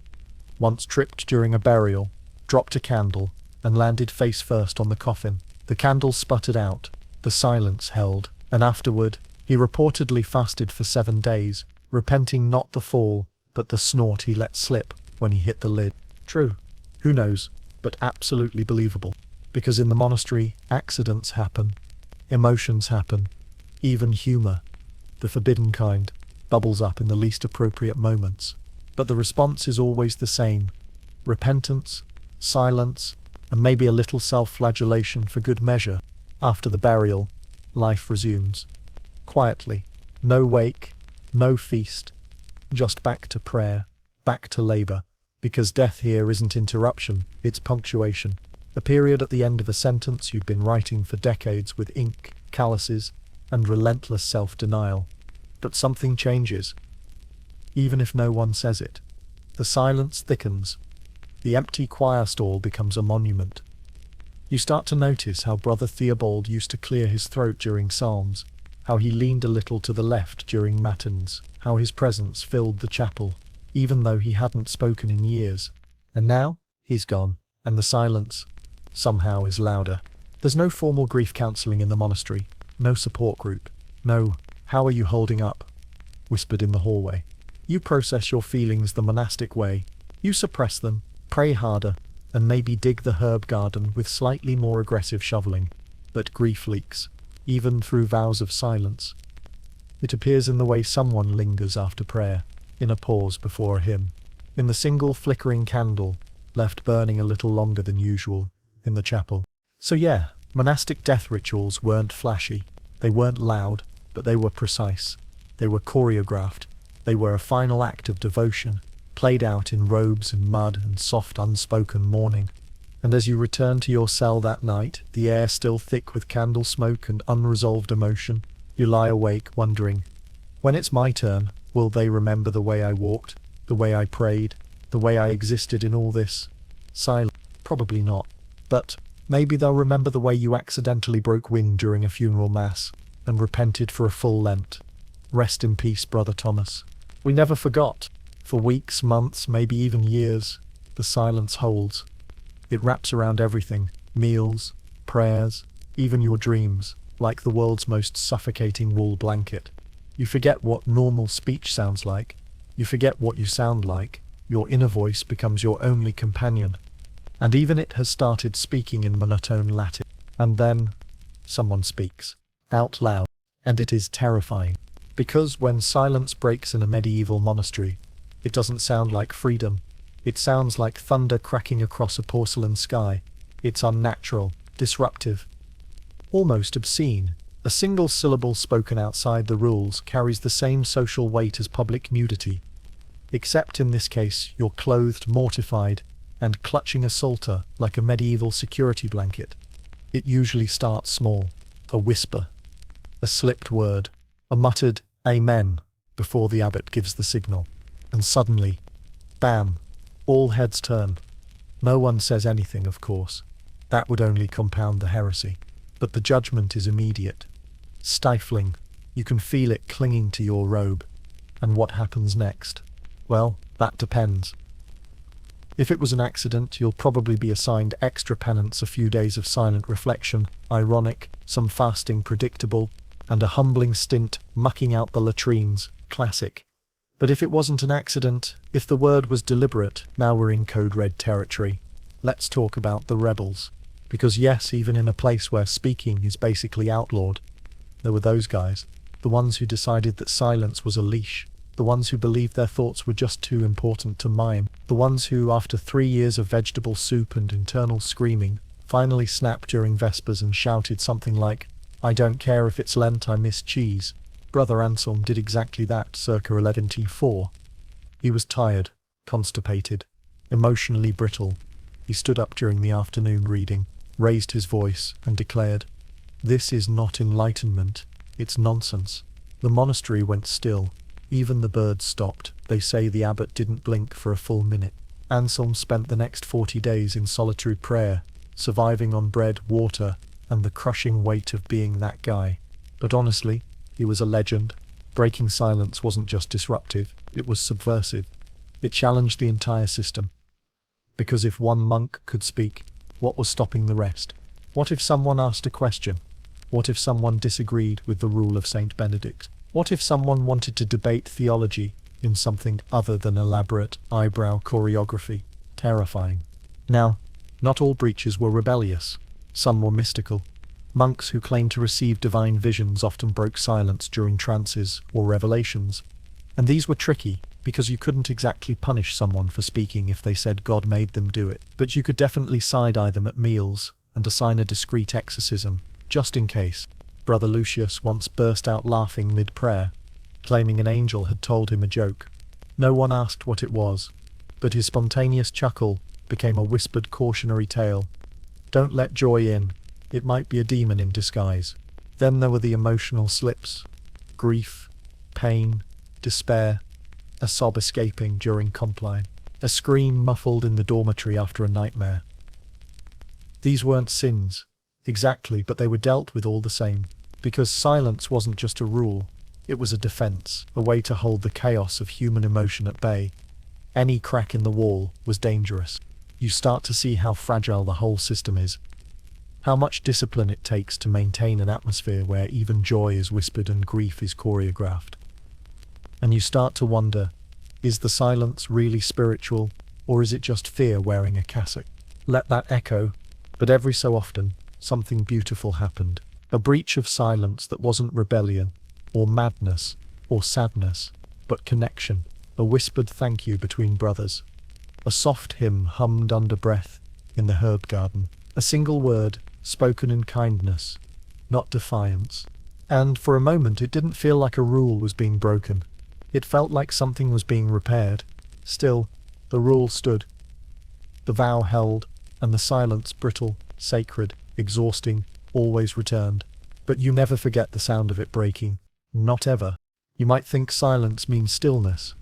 once tripped during a burial, dropped a candle, and landed face first on the coffin. The candle sputtered out, the silence held, and afterward, he reportedly fasted for 7 days, repenting not the fall, but the snort he let slip when he hit the lid. True. Who knows, but absolutely believable. Because in the monastery, accidents happen, emotions happen, even humor. the forbidden kind, bubbles up in the least appropriate moments. But the response is always the same: repentance, silence, and maybe a little self-flagellation for good measure. After the burial, life resumes. Quietly. No wake, no feast. Just back to prayer, back to labor. Because death here isn't interruption, it's punctuation. A period at the end of a sentence you'd been writing for decades with ink, calluses, and relentless self-denial. But something changes. Even if no one says it. The silence thickens. The empty choir stall becomes a monument. You start to notice how Brother Theobald used to clear his throat during psalms, how he leaned a little to the left during matins, how his presence filled the chapel, even though he hadn't spoken in years. And now, he's gone, and the silence, somehow, is louder. There's no formal grief counseling in the monastery, no support group, no "how are you holding up?" whispered in the hallway. You process your feelings the monastic way. You suppress them, pray harder, and maybe dig the herb garden with slightly more aggressive shoveling. But grief leaks, even through vows of silence. It appears in the way someone lingers after prayer, in a pause before a hymn, in the single flickering candle, left burning a little longer than usual, in the chapel. So yeah, monastic death rituals weren't flashy, they weren't loud, but they were precise. They were choreographed. They were a final act of devotion, played out in robes and mud and soft unspoken mourning. And as you return to your cell that night, the air still thick with candle smoke and unresolved emotion, you lie awake wondering, when it's my turn, will they remember the way I walked, the way I prayed, the way I existed in all this silence? Probably not. But maybe they'll remember the way you accidentally broke wind during a funeral mass and repented for a full Lent. Rest in peace, Brother Thomas. We never forgot. For weeks, months, maybe even years, the silence holds. It wraps around everything: meals, prayers, even your dreams, like the world's most suffocating wool blanket. You forget what normal speech sounds like. You forget what you sound like. Your inner voice becomes your only companion. And even it has started speaking in monotone Latin. And then, someone speaks. Out loud. And it is terrifying. Because when silence breaks in a medieval monastery, it doesn't sound like freedom. It sounds like thunder cracking across a porcelain sky. It's unnatural, disruptive, almost obscene. A single syllable spoken outside the rules carries the same social weight as public nudity. Except in this case, you're clothed, mortified, and clutching a psalter like a medieval security blanket. It usually starts small. A whisper. A slipped word. A muttered "Amen" before the abbot gives the signal. And suddenly, bam, all heads turn. No one says anything, of course. That would only compound the heresy. But the judgment is immediate. Stifling. You can feel it clinging to your robe. And what happens next? Well, that depends. If it was an accident, you'll probably be assigned extra penance, a few days of silent reflection, ironic, some fasting predictable, and a humbling stint mucking out the latrines, classic. But if it wasn't an accident, if the word was deliberate, now we're in code red territory. Let's talk about the rebels. Because yes, even in a place where speaking is basically outlawed, there were those guys, the ones who decided that silence was a leash, the ones who believed their thoughts were just too important to mime, the ones who, after 3 years of vegetable soup and internal screaming, finally snapped during Vespers and shouted something like, "I don't care if it's Lent, I miss cheese." Brother Anselm did exactly that circa 11T4. He was tired, constipated, emotionally brittle. He stood up during the afternoon reading, raised his voice, and declared, "This is not enlightenment, it's nonsense." The monastery went still. Even the birds stopped. They say the abbot didn't blink for a full minute. Anselm spent the next 40 days in solitary prayer, surviving on bread, water, and the crushing weight of being that guy. But honestly, he was a legend. Breaking silence wasn't just disruptive, it was subversive. It challenged the entire system. Because if one monk could speak, what was stopping the rest? What if someone asked a question? What if someone disagreed with the rule of Saint Benedict? What if someone wanted to debate theology in something other than elaborate eyebrow choreography? Terrifying. Now, not all breaches were rebellious. Some were mystical. Monks who claimed to receive divine visions often broke silence during trances or revelations. And these were tricky, because you couldn't exactly punish someone for speaking if they said God made them do it. But you could definitely side-eye them at meals and assign a discreet exorcism, just in case. Brother Lucius once burst out laughing mid-prayer, claiming an angel had told him a joke. No one asked what it was, but his spontaneous chuckle became a whispered cautionary tale. Don't let joy in. It might be a demon in disguise. Then there were the emotional slips. Grief, pain, despair, a sob escaping during compline, a scream muffled in the dormitory after a nightmare. These weren't sins, exactly, but they were dealt with all the same, because silence wasn't just a rule, it was a defense, a way to hold the chaos of human emotion at bay. Any crack in the wall was dangerous. You start to see how fragile the whole system is, how much discipline it takes to maintain an atmosphere where even joy is whispered and grief is choreographed. And you start to wonder, is the silence really spiritual, or is it just fear wearing a cassock? Let that echo, but every so often, something beautiful happened. A breach of silence that wasn't rebellion, or madness, or sadness, but connection. A whispered thank you between brothers. A soft hymn hummed under breath in the herb garden. A single word, spoken in kindness, not defiance. And for a moment it didn't feel like a rule was being broken. It felt like something was being repaired. Still, the rule stood. The vow held, and the silence, brittle, sacred, exhausting, always returned. But you never forget the sound of it breaking. Not ever. You might think silence means stillness,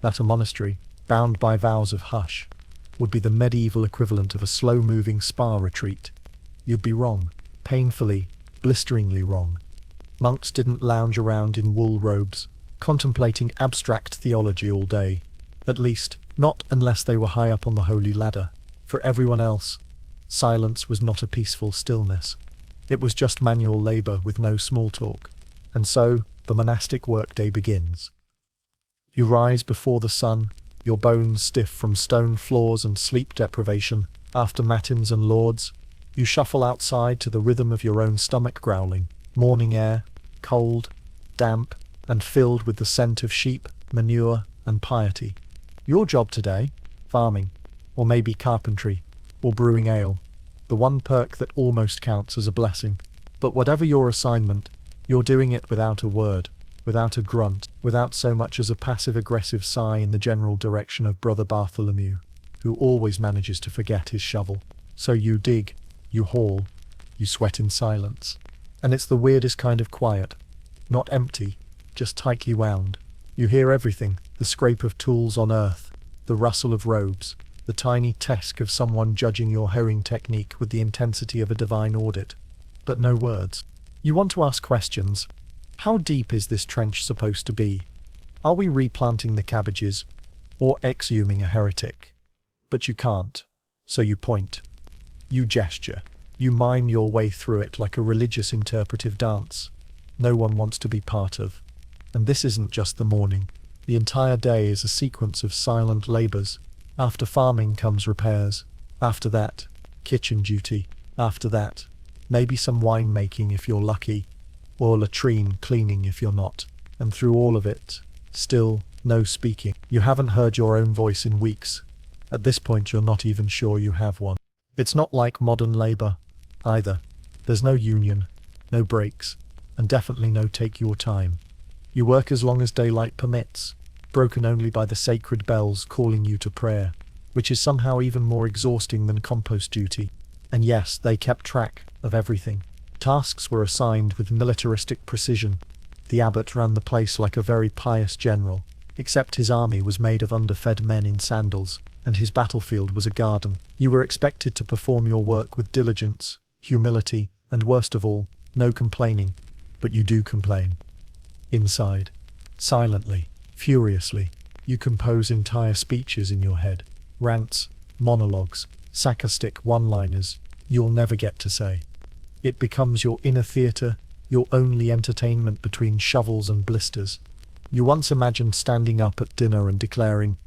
that a monastery, bound by vows of hush, would be the medieval equivalent of a slow-moving spa retreat. You'd be wrong. Painfully, blisteringly wrong. Monks didn't lounge around in wool robes, contemplating abstract theology all day. At least, not unless they were high up on the holy ladder. For everyone else, silence was not a peaceful stillness. It was just manual labor with no small talk. And so, the monastic workday begins. You rise before the sun, your bones stiff from stone floors and sleep deprivation. After matins and lauds, you shuffle outside to the rhythm of your own stomach growling. Morning air, cold, damp, and filled with the scent of sheep, manure, and piety. Your job today? Farming, or maybe carpentry, or brewing ale. The one perk that almost counts as a blessing. But whatever your assignment, you're doing it without a word, without a grunt, without so much as a passive-aggressive sigh in the general direction of Brother Bartholomew, who always manages to forget his shovel. So you dig, you haul, you sweat in silence. And it's the weirdest kind of quiet. Not empty, just tightly wound. You hear everything, the scrape of tools on earth, the rustle of robes, the tiny tesk of someone judging your hoeing technique with the intensity of a divine audit. But no words. You want to ask questions. How deep is this trench supposed to be? Are we replanting the cabbages, or exhuming a heretic? But you can't. So you point. You gesture. You mime your way through it like a religious interpretive dance. No one wants to be part of. And this isn't just the morning. The entire day is a sequence of silent labors. After farming comes repairs. After that, kitchen duty. After that, maybe some wine making if you're lucky, or latrine cleaning if you're not. And through all of it, still, no speaking. You haven't heard your own voice in weeks. At this point you're not even sure you have one. It's not like modern labor, either. There's no union, no breaks, and definitely no take your time. You work as long as daylight permits, broken only by the sacred bells calling you to prayer, which is somehow even more exhausting than compost duty. And yes, they kept track of everything. Tasks were assigned with militaristic precision. The abbot ran the place like a very pious general, except his army was made of underfed men in sandals, and his battlefield was a garden. You were expected to perform your work with diligence, humility, and worst of all, no complaining. But you do complain. Inside. Silently. Furiously. You compose entire speeches in your head. Rants, monologues, sarcastic one-liners you'll never get to say. It becomes your inner theatre, your only entertainment between shovels and blisters. You once imagined standing up at dinner and declaring,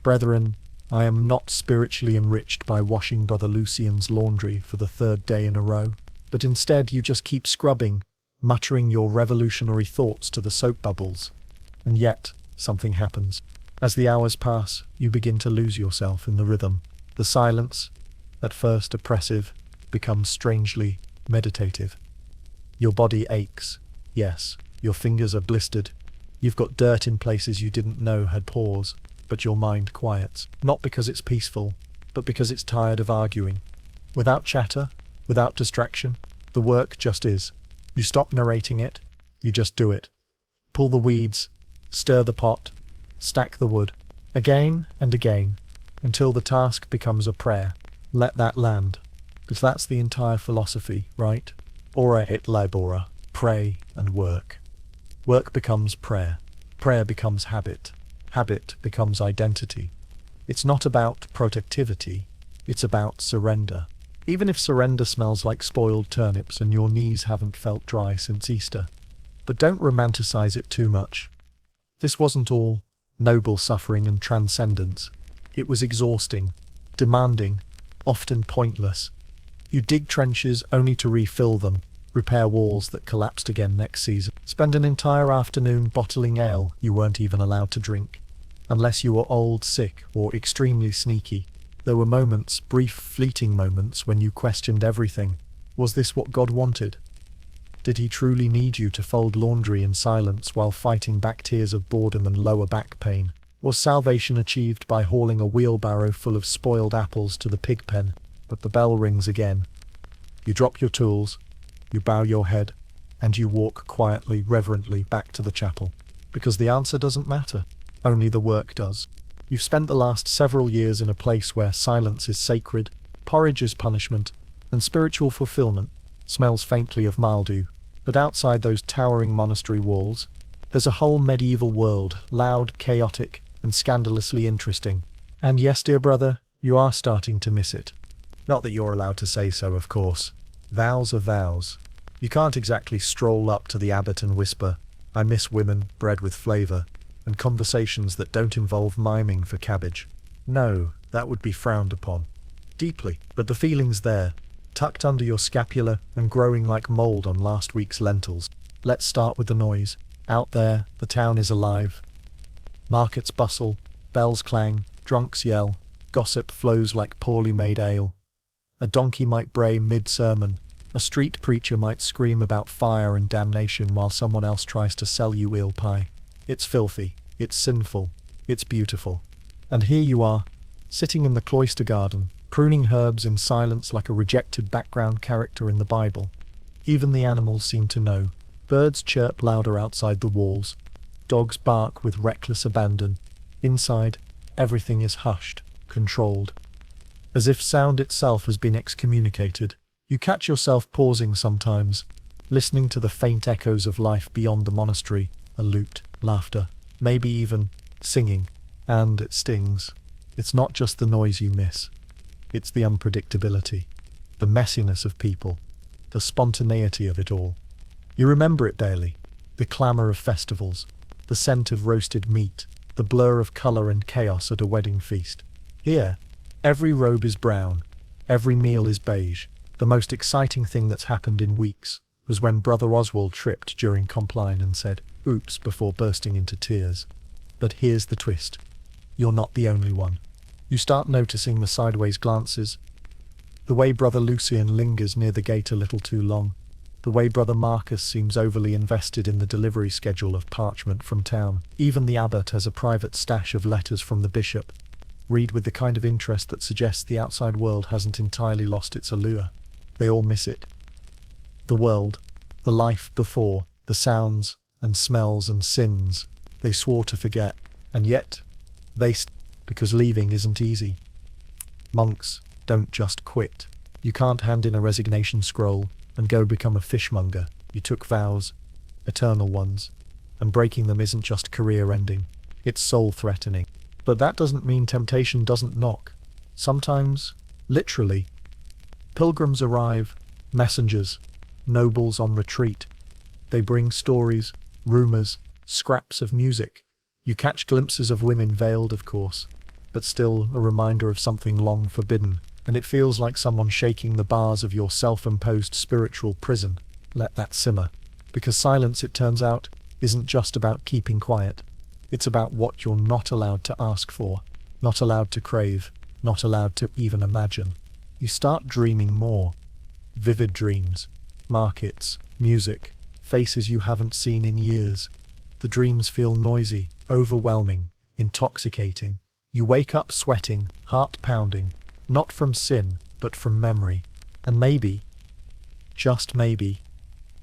"Brethren, I am not spiritually enriched by washing Brother Lucian's laundry for the third day in a row." But instead you just keep scrubbing, muttering your revolutionary thoughts to the soap bubbles. And yet, something happens. As the hours pass, you begin to lose yourself in the rhythm. The silence, at first oppressive, becomes strangely meditative. Your body aches. Yes, your fingers are blistered. You've got dirt in places you didn't know had pores, but your mind quiets. Not because it's peaceful, but because it's tired of arguing. Without chatter, without distraction, the work just is. You stop narrating it, you just do it. Pull the weeds, stir the pot, stack the wood, again and again, until the task becomes a prayer. Let that land. Because that's the entire philosophy, right? Ora et labora, pray and work. Work becomes prayer. Prayer becomes habit. Habit becomes identity. It's not about productivity, it's about surrender. Even if surrender smells like spoiled turnips and your knees haven't felt dry since Easter. But don't romanticize it too much. This wasn't all noble suffering and transcendence. It was exhausting, demanding, often pointless. You dig trenches only to refill them, repair walls that collapsed again next season, spend an entire afternoon bottling ale you weren't even allowed to drink. Unless you were old, sick, or extremely sneaky. There were moments, brief, fleeting moments, when you questioned everything. Was this what God wanted? Did he truly need you to fold laundry in silence while fighting back tears of boredom and lower back pain? Was salvation achieved by hauling a wheelbarrow full of spoiled apples to the pig pen? But the bell rings again. You drop your tools, you bow your head, and you walk quietly, reverently back to the chapel. Because the answer doesn't matter. Only the work does. You've spent the last several years in a place where silence is sacred, porridge is punishment, and spiritual fulfillment smells faintly of mildew. But outside those towering monastery walls, there's a whole medieval world, loud, chaotic, and scandalously interesting. And yes, dear brother, you are starting to miss it. Not that you're allowed to say so, of course. Vows are vows. You can't exactly stroll up to the abbot and whisper, "I miss women, bread with flavour," and conversations that don't involve miming for cabbage. No, that would be frowned upon. Deeply. But the feeling's there, tucked under your scapula and growing like mould on last week's lentils. Let's start with the noise. Out there, the town is alive. Markets bustle, bells clang, drunks yell, gossip flows like poorly made ale. A donkey might bray mid-sermon. A street preacher might scream about fire and damnation while someone else tries to sell you eel pie. It's filthy, it's sinful, it's beautiful. And here you are, sitting in the cloister garden, pruning herbs in silence like a rejected background character in the Bible. Even the animals seem to know. Birds chirp louder outside the walls. Dogs bark with reckless abandon. Inside, everything is hushed, controlled. As if sound itself has been excommunicated. You catch yourself pausing sometimes, listening to the faint echoes of life beyond the monastery, a lute, laughter, maybe even singing. And it stings. It's not just the noise you miss. It's the unpredictability, the messiness of people, the spontaneity of it all. You remember it daily, the clamour of festivals, the scent of roasted meat, the blur of colour and chaos at a wedding feast. Here, every robe is brown, every meal is beige. The most exciting thing that's happened in weeks was when Brother Oswald tripped during Compline and said, "Oops," before bursting into tears. But here's the twist. You're not the only one. You start noticing the sideways glances, the way Brother Lucian lingers near the gate a little too long, the way Brother Marcus seems overly invested in the delivery schedule of parchment from town. Even the abbot has a private stash of letters from the bishop. Read with the kind of interest that suggests the outside world hasn't entirely lost its allure. They all miss it. The world, the life before, the sounds and smells and sins they swore to forget, and yet because leaving isn't easy. Monks don't just quit. You can't hand in a resignation scroll and go become a fishmonger. You took vows, eternal ones, and breaking them isn't just career-ending, it's soul-threatening. But that doesn't mean temptation doesn't knock. Sometimes, literally, pilgrims arrive, messengers, nobles on retreat. They bring stories, rumours, scraps of music. You catch glimpses of women veiled, of course, but still a reminder of something long forbidden, and it feels like someone shaking the bars of your self-imposed spiritual prison. Let that simmer. Because silence, it turns out, isn't just about keeping quiet. It's about what you're not allowed to ask for, not allowed to crave, not allowed to even imagine. You start dreaming more. Vivid dreams, markets, music, faces you haven't seen in years. The dreams feel noisy, overwhelming, intoxicating. You wake up sweating, heart pounding, not from sin, but from memory. And maybe, just maybe,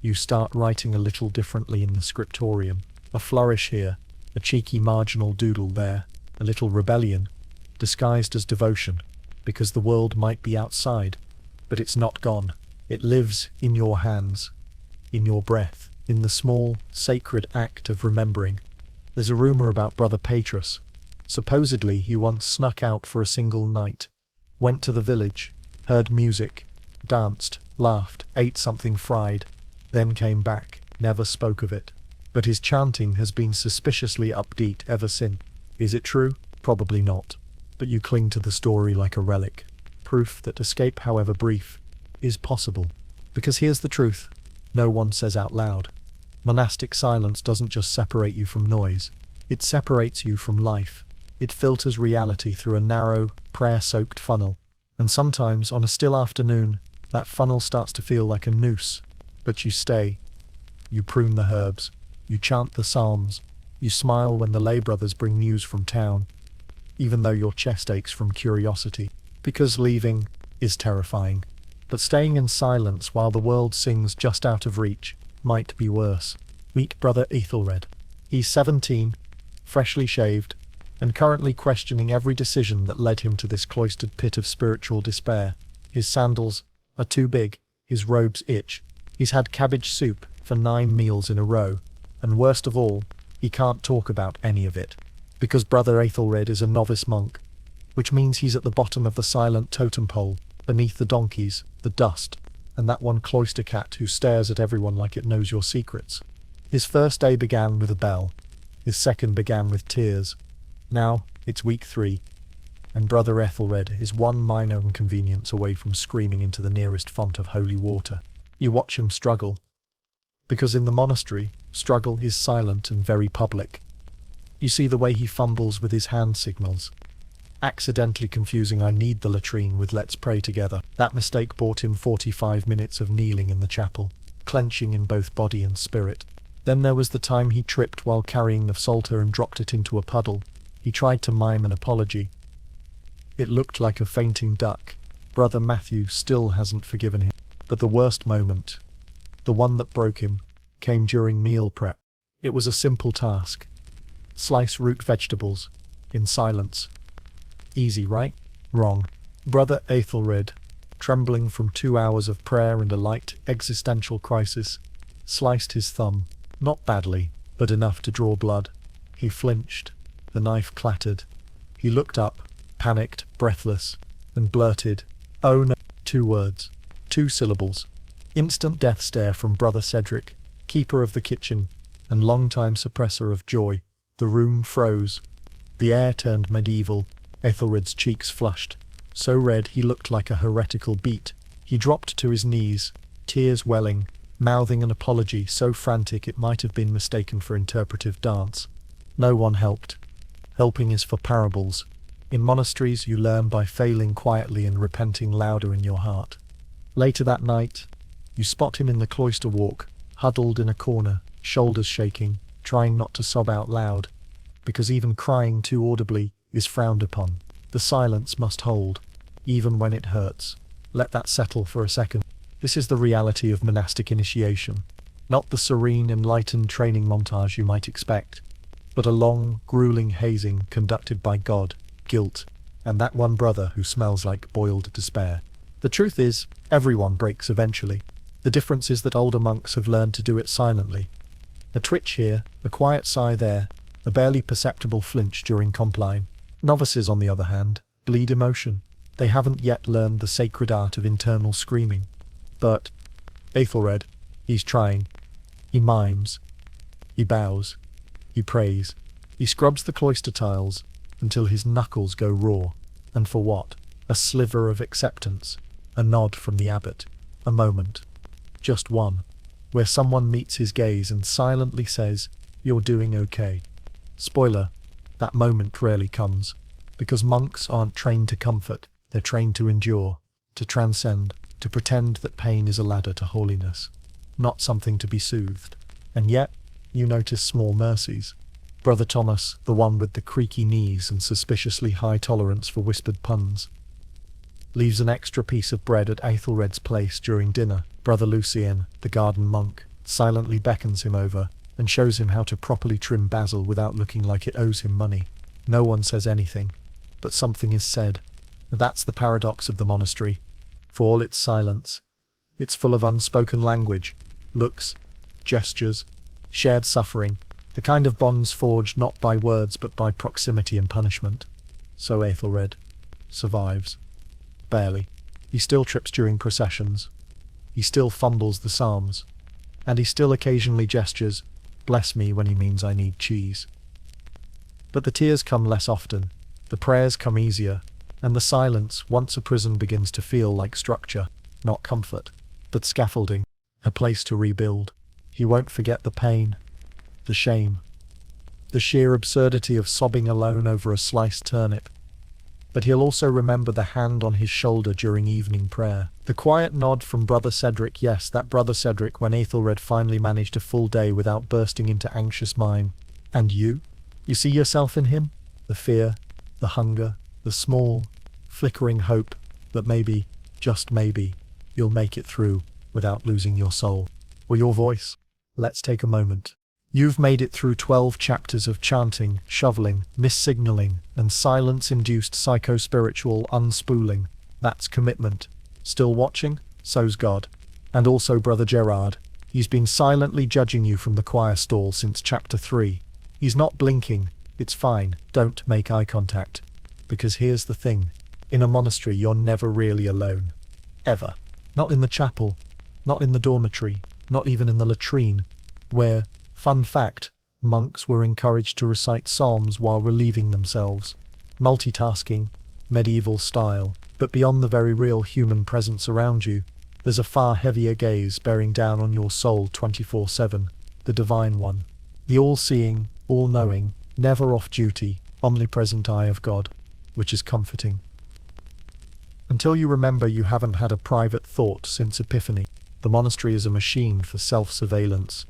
you start writing a little differently in the scriptorium. A flourish here, a cheeky marginal doodle there, a little rebellion, disguised as devotion, because the world might be outside, but it's not gone. It lives in your hands, in your breath, in the small, sacred act of remembering. There's a rumor about Brother Petrus. Supposedly he once snuck out for a single night, went to the village, heard music, danced, laughed, ate something fried, then came back, never spoke of it. But his chanting has been suspiciously upbeat ever since. Is it true? Probably not. But you cling to the story like a relic. Proof that escape, however brief, is possible. Because here's the truth. No one says out loud. Monastic silence doesn't just separate you from noise. It separates you from life. It filters reality through a narrow, prayer-soaked funnel. And sometimes, on a still afternoon, that funnel starts to feel like a noose. But you stay. You prune the herbs. You chant the psalms. You smile when the lay brothers bring news from town, even though your chest aches from curiosity. Because leaving is terrifying. But staying in silence while the world sings just out of reach might be worse. Meet Brother Ethelred. He's 17, freshly shaved, and currently questioning every decision that led him to this cloistered pit of spiritual despair. His sandals are too big, his robes itch. He's had cabbage soup for 9 meals in a row, and worst of all, he can't talk about any of it. Because Brother Ethelred is a novice monk, which means he's at the bottom of the silent totem pole, beneath the donkeys, the dust, and that one cloister cat who stares at everyone like it knows your secrets. His first day began with a bell. His second began with tears. Now, it's week 3, and Brother Ethelred is one minor inconvenience away from screaming into the nearest font of holy water. You watch him struggle. Because in the monastery, struggle is silent and very public. You see the way he fumbles with his hand signals, accidentally confusing "I need the latrine" with "let's pray together." That mistake bought him 45 minutes of kneeling in the chapel, clenching in both body and spirit. Then there was the time he tripped while carrying the psalter and dropped it into a puddle. He tried to mime an apology. It looked like a fainting duck. Brother Matthew still hasn't forgiven him. But the worst moment, the one that broke him, came during meal prep. It was a simple task. Slice root vegetables, in silence. Easy, right? Wrong. Brother Ethelred, trembling from 2 hours of prayer and a light existential crisis, sliced his thumb. Not badly, but enough to draw blood. He flinched. The knife clattered. He looked up, panicked, breathless, and blurted, "Oh no." 2 words. 2 syllables. Instant death stare from Brother Cedric, keeper of the kitchen, and long-time suppressor of joy. The room froze. The air turned medieval. Ethelred's cheeks flushed, so red he looked like a heretical beat. He dropped to his knees, tears welling, mouthing an apology so frantic it might have been mistaken for interpretive dance. No one helped. Helping is for parables. In monasteries you learn by failing quietly and repenting louder in your heart. Later that night, you spot him in the cloister walk, huddled in a corner, shoulders shaking, trying not to sob out loud, because even crying too audibly is frowned upon. The silence must hold, even when it hurts. Let that settle for a second. This is the reality of monastic initiation. Not the serene, enlightened training montage you might expect, but a long, grueling hazing conducted by God, guilt, and that one brother who smells like boiled despair. The truth is, everyone breaks eventually. The difference is that older monks have learned to do it silently. A twitch here, a quiet sigh there, a barely perceptible flinch during compline. Novices, on the other hand, bleed emotion. They haven't yet learned the sacred art of internal screaming. But Ethelred, he's trying. He mimes. He bows. He prays. He scrubs the cloister tiles until his knuckles go raw. And for what? A sliver of acceptance, a nod from the abbot, a moment, just one, where someone meets his gaze and silently says, "You're doing okay." Spoiler, that moment rarely comes, because monks aren't trained to comfort, they're trained to endure, to transcend, to pretend that pain is a ladder to holiness, not something to be soothed. And yet, you notice small mercies. Brother Thomas, the one with the creaky knees and suspiciously high tolerance for whispered puns, leaves an extra piece of bread at Aethelred's place during dinner. Brother Lucien, the garden monk, silently beckons him over and shows him how to properly trim basil without looking like it owes him money. No one says anything, but something is said. That's the paradox of the monastery. For all its silence, it's full of unspoken language, looks, gestures, shared suffering, the kind of bonds forged not by words but by proximity and punishment. So Aethelred survives. Barely. He still trips during processions. He still fumbles the psalms. And he still occasionally gestures, "Bless me," when he means "I need cheese." But the tears come less often, the prayers come easier, and the silence, once a prison, begins to feel like structure, not comfort, but scaffolding, a place to rebuild. He won't forget the pain, the shame, the sheer absurdity of sobbing alone over a sliced turnip. But he'll also remember the hand on his shoulder during evening prayer, the quiet nod from Brother Cedric, yes, that Brother Cedric, when Aethelred finally managed a full day without bursting into anxious mime. And you? You see yourself in him? The fear, the hunger, the small, flickering hope that maybe, just maybe, you'll make it through without losing your soul or your voice. Let's take a moment. You've made it through 12 chapters of chanting, shoveling, missignaling, and silence-induced psycho-spiritual unspooling. That's commitment. Still watching? So's God. And also Brother Gerard. He's been silently judging you from the choir stall since chapter 3. He's not blinking. It's fine. Don't make eye contact. Because here's the thing. In a monastery, you're never really alone. Ever. Not in the chapel. Not in the dormitory. Not even in the latrine. Where, fun fact, monks were encouraged to recite psalms while relieving themselves. Multitasking, medieval style. But beyond the very real human presence around you, there's a far heavier gaze bearing down on your soul 24/7, the Divine One. The all-seeing, all-knowing, never off-duty, omnipresent eye of God, which is comforting. Until you remember you haven't had a private thought since Epiphany. The monastery is a machine for self-surveillance.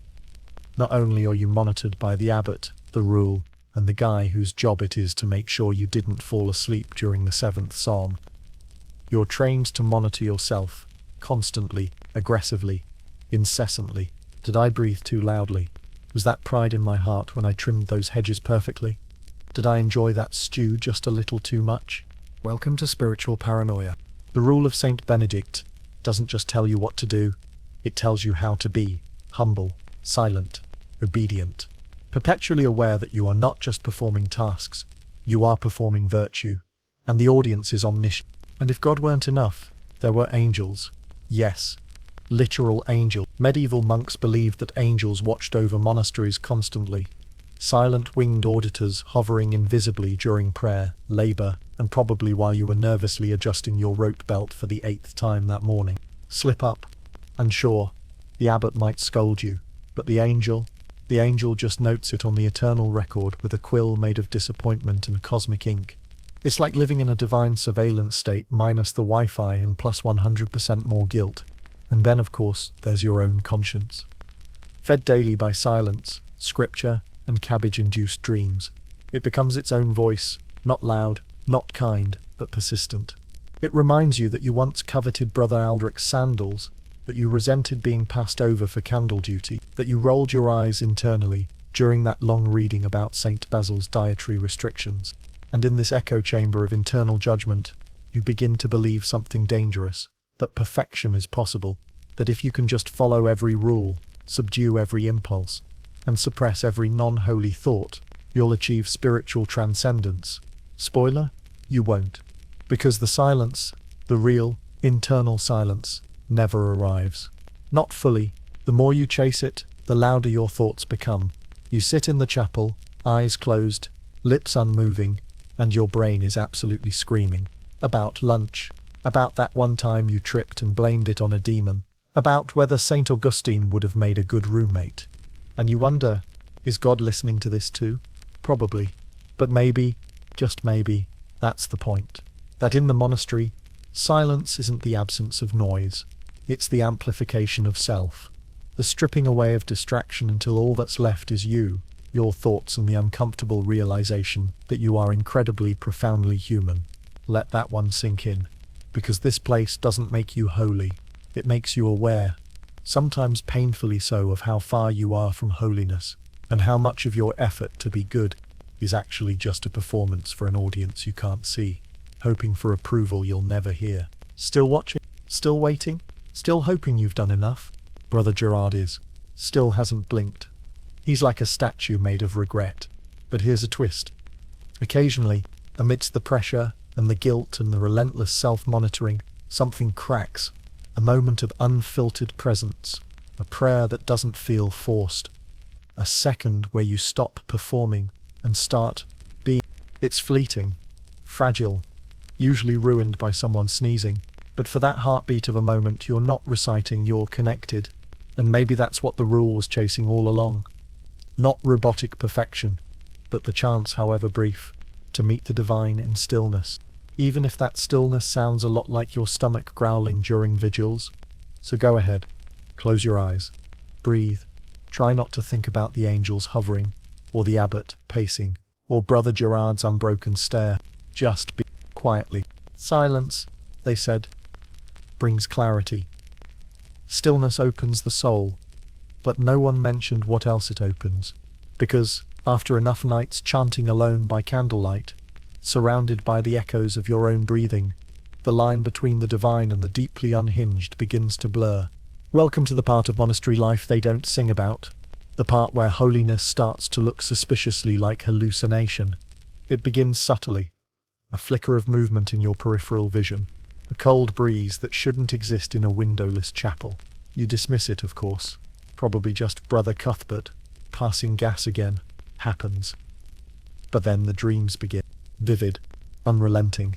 Not only are you monitored by the abbot, the rule, and the guy whose job it is to make sure you didn't fall asleep during the 7th psalm, you're trained to monitor yourself, constantly, aggressively, incessantly. Did I breathe too loudly? Was that pride in my heart when I trimmed those hedges perfectly? Did I enjoy that stew just a little too much? Welcome to spiritual paranoia. The rule of Saint Benedict doesn't just tell you what to do, it tells you how to be, humble, silent, obedient, perpetually aware that you are not just performing tasks, you are performing virtue, and the audience is omniscient. And if God weren't enough, there were angels. Yes, literal angels. Medieval monks believed that angels watched over monasteries constantly, silent winged auditors hovering invisibly during prayer, labor, and probably while you were nervously adjusting your rope belt for the 8th time that morning. Slip up, and sure, the abbot might scold you, but the angel just notes it on the eternal record with a quill made of disappointment and cosmic ink. It's like living in a divine surveillance state minus the Wi-Fi and plus 100% more guilt. And then, of course, there's your own conscience. Fed daily by silence, scripture, and cabbage-induced dreams, it becomes its own voice, not loud, not kind, but persistent. It reminds you that you once coveted Brother Aldrich's sandals, that you resented being passed over for candle duty, that you rolled your eyes internally during that long reading about St. Basil's dietary restrictions. And in this echo chamber of internal judgment, you begin to believe something dangerous, that perfection is possible, that if you can just follow every rule, subdue every impulse, and suppress every non-holy thought, you'll achieve spiritual transcendence. Spoiler? You won't. Because the silence, the real, internal silence, never arrives. Not fully. The more you chase it, the louder your thoughts become. You sit in the chapel, eyes closed, lips unmoving, and your brain is absolutely screaming. About lunch. About that one time you tripped and blamed it on a demon. About whether St. Augustine would have made a good roommate. And you wonder, is God listening to this too? Probably. But maybe, just maybe, that's the point. That in the monastery, silence isn't the absence of noise. It's the amplification of self. The stripping away of distraction until all that's left is you, your thoughts, and the uncomfortable realization that you are incredibly, profoundly human. Let that one sink in. Because this place doesn't make you holy. It makes you aware, sometimes painfully so, of how far you are from holiness, and how much of your effort to be good is actually just a performance for an audience you can't see, hoping for approval you'll never hear. Still watching? Still waiting? Still hoping you've done enough? Brother Gerard is. Still hasn't blinked. He's like a statue made of regret. But here's a twist. Occasionally, amidst the pressure and the guilt and the relentless self-monitoring, something cracks. A moment of unfiltered presence. A prayer that doesn't feel forced. A second where you stop performing and start being. It's fleeting, fragile, usually ruined by someone sneezing. But for that heartbeat of a moment, you're not reciting, you're connected. And maybe that's what the rule was chasing all along. Not robotic perfection, but the chance, however brief, to meet the divine in stillness. Even if that stillness sounds a lot like your stomach growling during vigils. So go ahead, close your eyes, breathe. Try not to think about the angels hovering, or the abbot pacing, or Brother Gerard's unbroken stare. Just be quietly. Silence, they said, brings clarity. Stillness opens the soul, but no one mentioned what else it opens. Because, after enough nights chanting alone by candlelight, surrounded by the echoes of your own breathing, the line between the divine and the deeply unhinged begins to blur. Welcome to the part of monastery life they don't sing about. The part where holiness starts to look suspiciously like hallucination. It begins subtly. A flicker of movement in your peripheral vision. A cold breeze that shouldn't exist in a windowless chapel. You dismiss it, of course. Probably just Brother Cuthbert, passing gas again. Happens. But then the dreams begin. Vivid, unrelenting.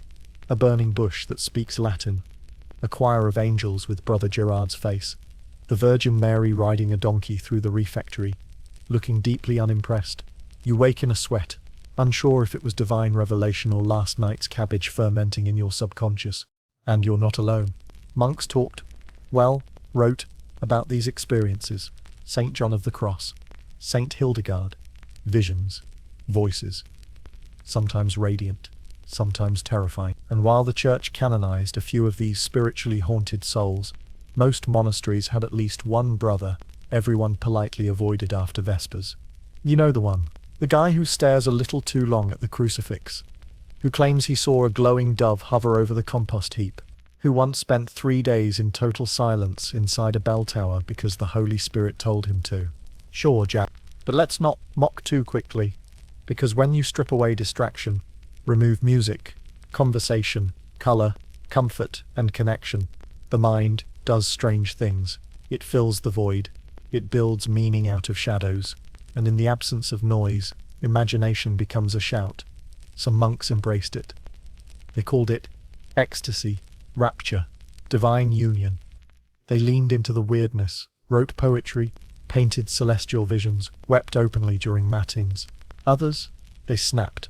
A burning bush that speaks Latin. A choir of angels with Brother Gerard's face. The Virgin Mary riding a donkey through the refectory, looking deeply unimpressed. You wake in a sweat, unsure if it was divine revelation or last night's cabbage fermenting in your subconscious. And you're not alone. Monks wrote about these experiences. St. John of the Cross, St. Hildegard. Visions, voices. Sometimes radiant, sometimes terrifying. And while the church canonized a few of these spiritually haunted souls, most monasteries had at least one brother everyone politely avoided after Vespers. You know the one. The guy who stares a little too long at the crucifix. Who claims he saw a glowing dove hover over the compost heap. Who once spent 3 days in total silence inside a bell tower because the Holy Spirit told him to. Sure, Jack, but let's not mock too quickly. Because when you strip away distraction, remove music, conversation, color, comfort, and connection, the mind does strange things. It fills the void. It builds meaning out of shadows. And in the absence of noise, imagination becomes a shout. Some monks embraced it. They called it ecstasy, rapture, divine union. They leaned into the weirdness, wrote poetry, painted celestial visions, wept openly during matins. Others, they snapped.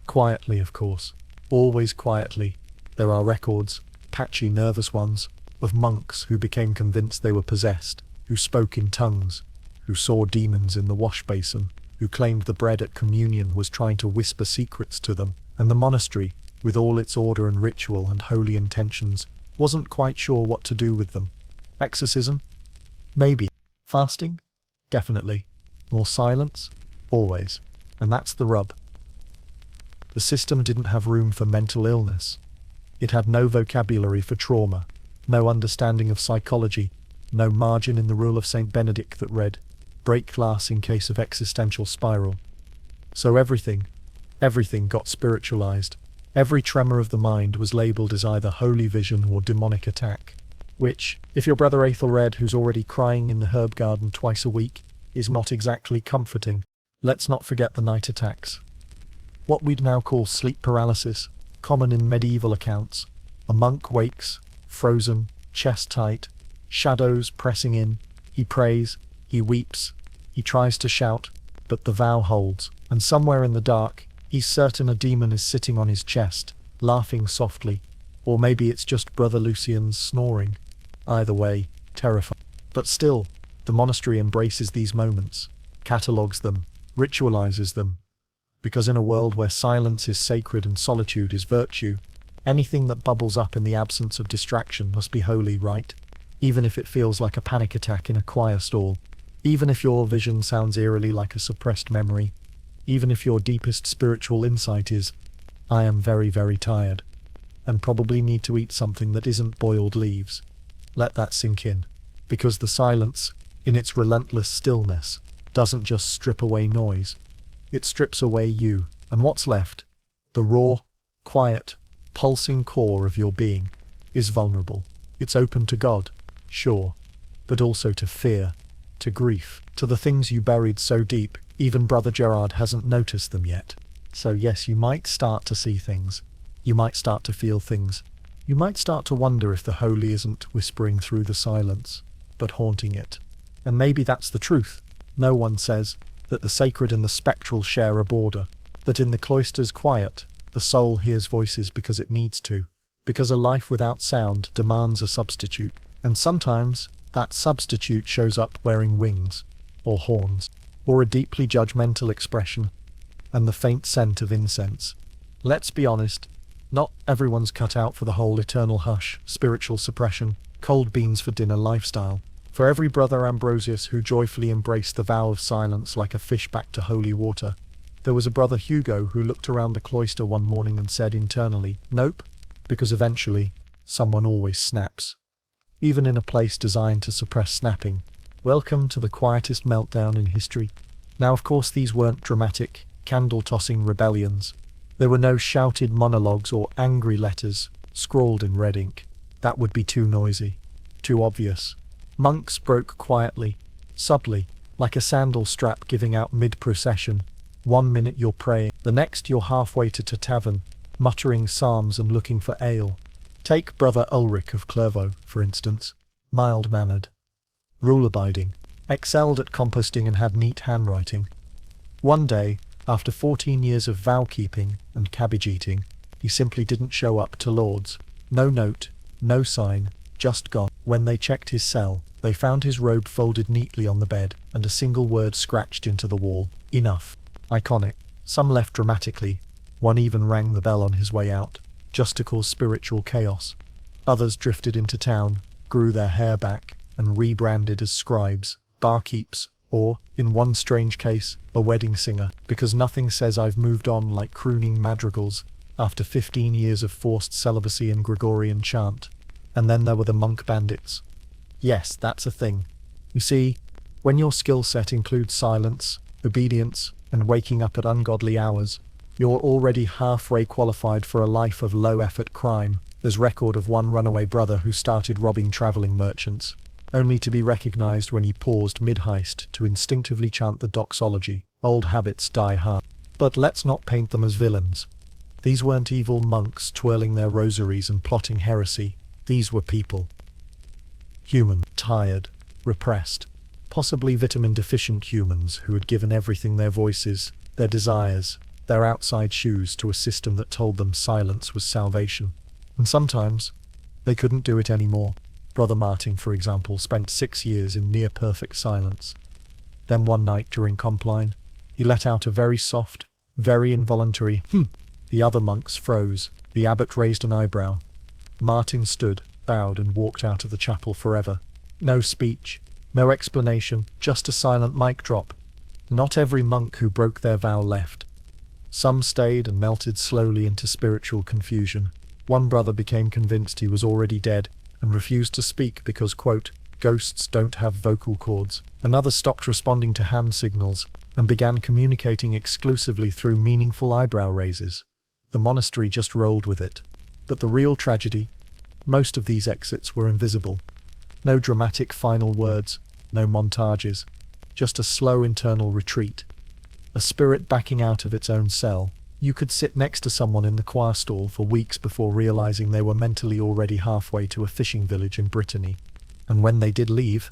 Quietly, of course. Always quietly. There are records, patchy, nervous ones, of monks who became convinced they were possessed, who spoke in tongues, who saw demons in the wash basin, who claimed the bread at communion was trying to whisper secrets to them, and the monastery, with all its order and ritual and holy intentions, wasn't quite sure what to do with them. Exorcism? Maybe. Fasting? Definitely. More silence? Always. And that's the rub. The system didn't have room for mental illness. It had no vocabulary for trauma, no understanding of psychology, no margin in the rule of St. Benedict that read, break glass in case of existential spiral. So everything got spiritualized. Every tremor of the mind was labeled as either holy vision or demonic attack. Which, if your brother Aethelred, who's already crying in the herb garden twice a week, is not exactly comforting. Let's not forget the night attacks. What we'd now call sleep paralysis, common in medieval accounts. A monk wakes, frozen, chest tight, shadows pressing in. He prays, he weeps, he tries to shout, but the vow holds, and somewhere in the dark, he's certain a demon is sitting on his chest, laughing softly. Or maybe it's just Brother Lucian's snoring. Either way, terrifying. But still, the monastery embraces these moments, catalogues them, ritualizes them. Because in a world where silence is sacred and solitude is virtue, anything that bubbles up in the absence of distraction must be holy, right? Even if it feels like a panic attack in a choir stall. Even if your vision sounds eerily like a suppressed memory. Even if your deepest spiritual insight is, I am very, very tired, and probably need to eat something that isn't boiled leaves. Let that sink in. Because the silence, in its relentless stillness, doesn't just strip away noise. It strips away you, and what's left, the raw, quiet, pulsing core of your being, is vulnerable. It's open to God, sure, but also to fear, to grief, to the things you buried so deep, even Brother Gerard hasn't noticed them yet. So yes, you might start to see things. You might start to feel things. You might start to wonder if the holy isn't whispering through the silence, but haunting it. And maybe that's the truth. No one says that the sacred and the spectral share a border, that in the cloister's quiet, the soul hears voices because it needs to, because a life without sound demands a substitute, and sometimes that substitute shows up wearing wings, or horns, or a deeply judgmental expression, and the faint scent of incense. Let's be honest, not everyone's cut out for the whole eternal hush, spiritual suppression, cold beans for dinner lifestyle. For every Brother Ambrosius who joyfully embraced the vow of silence like a fish back to holy water, there was a Brother Hugo who looked around the cloister one morning and said internally, nope, because eventually, someone always snaps. Even in a place designed to suppress snapping. Welcome to the quietest meltdown in history. Now of course these weren't dramatic, candle-tossing rebellions. There were no shouted monologues or angry letters, scrawled in red ink. That would be too noisy, too obvious. Monks broke quietly, subtly, like a sandal strap giving out mid-procession. 1 minute you're praying, the next you're halfway to a tavern, muttering psalms and looking for ale. Take Brother Ulrich of Clairvaux, for instance. Mild-mannered, rule-abiding, excelled at composting and had neat handwriting. One day, after 14 years of vow-keeping and cabbage-eating, he simply didn't show up to Lord's. No note, no sign, just gone. When they checked his cell, they found his robe folded neatly on the bed, and a single word scratched into the wall. Enough. Iconic. Some left dramatically. One even rang the bell on his way out, just to cause spiritual chaos. Others drifted into town, grew their hair back, and rebranded as scribes, barkeeps, or, in one strange case, a wedding singer, because nothing says I've moved on like crooning madrigals after 15 years of forced celibacy and Gregorian chant. And then there were the monk bandits. Yes, that's a thing. You see, when your skill set includes silence, obedience, and waking up at ungodly hours, you're already halfway qualified for a life of low-effort crime. There's record of one runaway brother who started robbing traveling merchants, only to be recognized when he paused mid-heist to instinctively chant the doxology. Old habits die hard. But let's not paint them as villains. These weren't evil monks twirling their rosaries and plotting heresy. These were people. Human, tired, repressed, possibly vitamin-deficient humans who had given everything, their voices, their desires, their outside shoes to a system that told them silence was salvation. And sometimes, they couldn't do it anymore. Brother Martin, for example, spent 6 years in near-perfect silence. Then one night during Compline, he let out a very soft, very involuntary The other monks froze. The abbot raised an eyebrow. Martin stood, bowed, and walked out of the chapel forever. No speech, no explanation, just a silent mic drop. Not every monk who broke their vow left. Some stayed and melted slowly into spiritual confusion. One brother became convinced he was already dead and refused to speak because, quote, ghosts don't have vocal cords. Another stopped responding to hand signals and began communicating exclusively through meaningful eyebrow raises. The monastery just rolled with it. But the real tragedy, most of these exits were invisible. No dramatic final words, no montages, just a slow internal retreat. A spirit backing out of its own cell, You could sit next to someone in the choir stall for weeks before realizing they were mentally already halfway to a fishing village in Brittany. And when they did leave,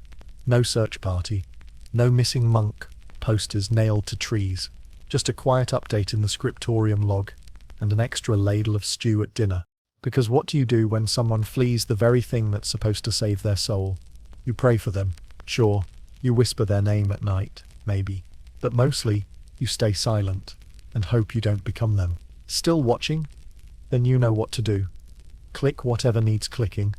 no search party, no missing monk posters nailed to trees, just a quiet update in the scriptorium log, and an extra ladle of stew at dinner. Because what do you do when someone flees the very thing that's supposed to save their soul? You pray for them, sure, you whisper their name at night, maybe, but mostly, you stay silent, and hope you don't become them. Still watching? Then you know what to do. Click whatever needs clicking.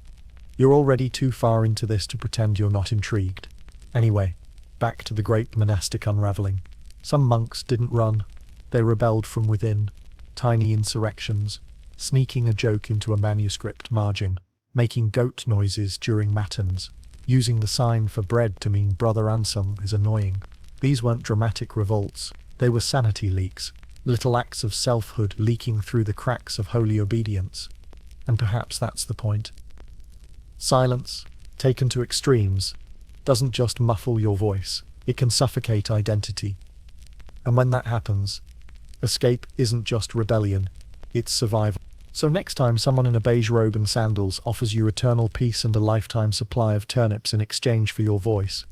You're already too far into this to pretend you're not intrigued. Anyway, back to the great monastic unraveling. Some monks didn't run. They rebelled from within. Tiny insurrections. Sneaking a joke into a manuscript margin. Making goat noises during matins. Using the sign for bread to mean Brother Anselm is annoying. These weren't dramatic revolts. They were sanity leaks. Little acts of selfhood leaking through the cracks of holy obedience. And perhaps that's the point. Silence, taken to extremes, doesn't just muffle your voice, it can suffocate identity. And when that happens, escape isn't just rebellion, it's survival. So next time someone in a beige robe and sandals offers you eternal peace and a lifetime supply of turnips in exchange for your voice,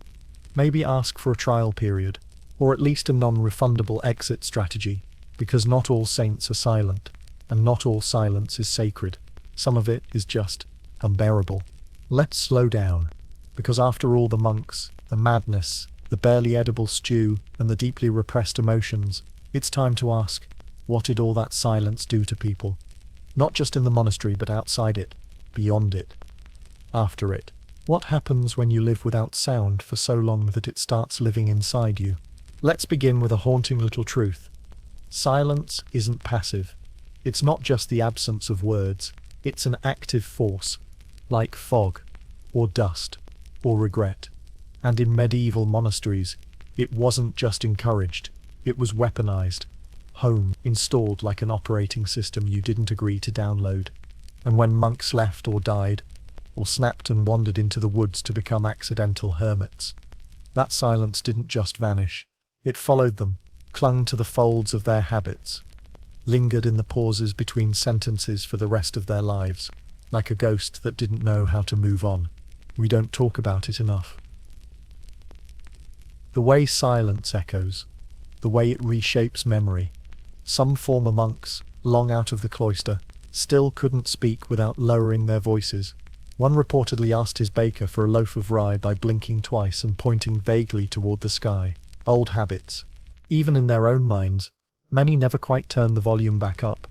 maybe ask for a trial period, or at least a non-refundable exit strategy, because not all saints are silent, and not all silence is sacred. Some of it is just unbearable. Let's slow down, because after all the monks, the madness, the barely edible stew, and the deeply repressed emotions, it's time to ask, what did all that silence do to people? Not just in the monastery but outside it, beyond it, after it. What happens when you live without sound for so long that it starts living inside you? Let's begin with a haunting little truth. Silence isn't passive. It's not just the absence of words, it's an active force, like fog, or dust, or regret. And in medieval monasteries, it wasn't just encouraged, it was weaponized. Home, installed like an operating system you didn't agree to download. And when monks left or died, or snapped and wandered into the woods to become accidental hermits, that silence didn't just vanish. It followed them, clung to the folds of their habits, lingered in the pauses between sentences for the rest of their lives, like a ghost that didn't know how to move on. We don't talk about it enough. The way silence echoes, the way it reshapes memory. Some former monks, long out of the cloister, still couldn't speak without lowering their voices. One reportedly asked his baker for a loaf of rye by blinking twice and pointing vaguely toward the sky. Old habits. Even in their own minds, many never quite turned the volume back up.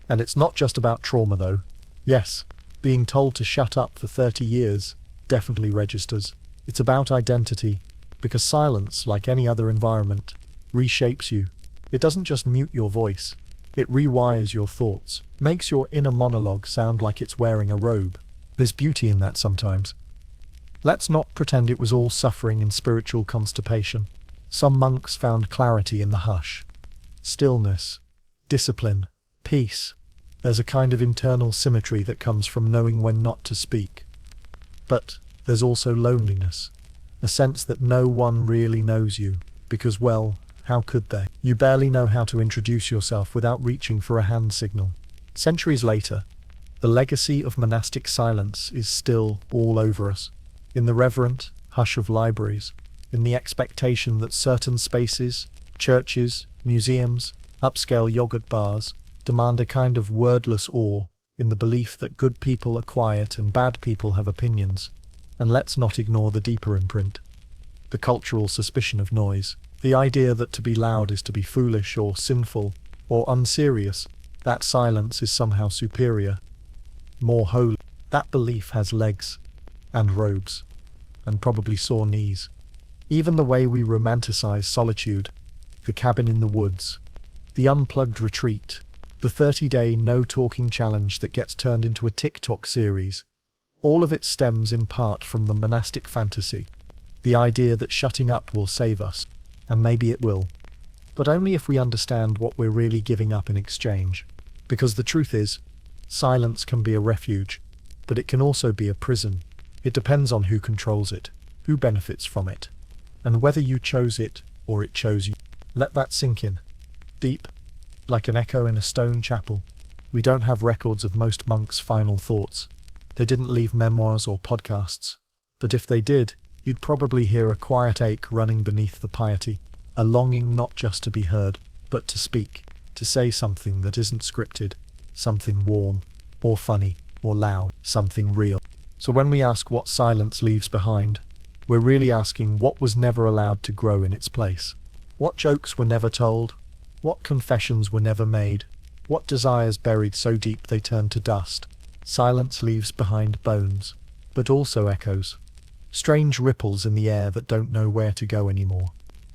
And it's not just about trauma though. Yes, being told to shut up for 30 years definitely registers. It's about identity, because silence, like any other environment, reshapes you. It doesn't just mute your voice, it rewires your thoughts, makes your inner monologue sound like it's wearing a robe. There's beauty in that sometimes. Let's not pretend it was all suffering and spiritual constipation. Some monks found clarity in the hush. Stillness, discipline, peace. There's a kind of internal symmetry that comes from knowing when not to speak. But there's also loneliness, a sense that no one really knows you, because, well, how could they? You barely know how to introduce yourself without reaching for a hand signal. Centuries later, the legacy of monastic silence is still all over us. In the reverent hush of libraries, in the expectation that certain spaces, churches, museums, upscale yogurt bars, demand a kind of wordless awe, in the belief that good people are quiet and bad people have opinions. And let's not ignore the deeper imprint. The cultural suspicion of noise. The idea that to be loud is to be foolish or sinful or unserious, that silence is somehow superior, more holy. That belief has legs, and robes, and probably sore knees. Even the way we romanticize solitude, the cabin in the woods, the unplugged retreat, the 30-day no-talking challenge that gets turned into a TikTok series, all of it stems in part from the monastic fantasy, the idea that shutting up will save us. And maybe it will. But only if we understand what we're really giving up in exchange. Because the truth is, silence can be a refuge, but it can also be a prison. It depends on who controls it, who benefits from it, and whether you chose it or it chose you. Let that sink in. Deep, like an echo in a stone chapel. We don't have records of most monks' final thoughts. They didn't leave memoirs or podcasts. But if they did, you'd probably hear a quiet ache running beneath the piety, a longing not just to be heard, but to speak, to say something that isn't scripted, something warm, or funny, or loud, something real. So when we ask what silence leaves behind, we're really asking what was never allowed to grow in its place. What jokes were never told? What confessions were never made? What desires buried so deep they turned to dust? Silence leaves behind bones, but also echoes. Strange ripples in the air that don't know where to go anymore.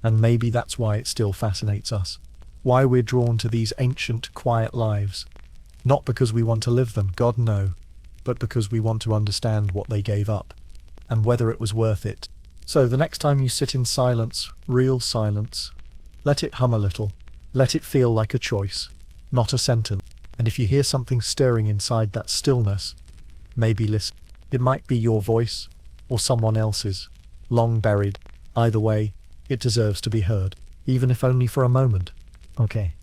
And maybe that's why it still fascinates us. Why we're drawn to these ancient, quiet lives. Not because we want to live them, God no, but because we want to understand what they gave up, and whether it was worth it. So the next time you sit in silence, real silence, let it hum a little. Let it feel like a choice, not a sentence. And if you hear something stirring inside that stillness, maybe listen. It might be your voice, or someone else's, long buried. Either way, it deserves to be heard, even if only for a moment. Okay.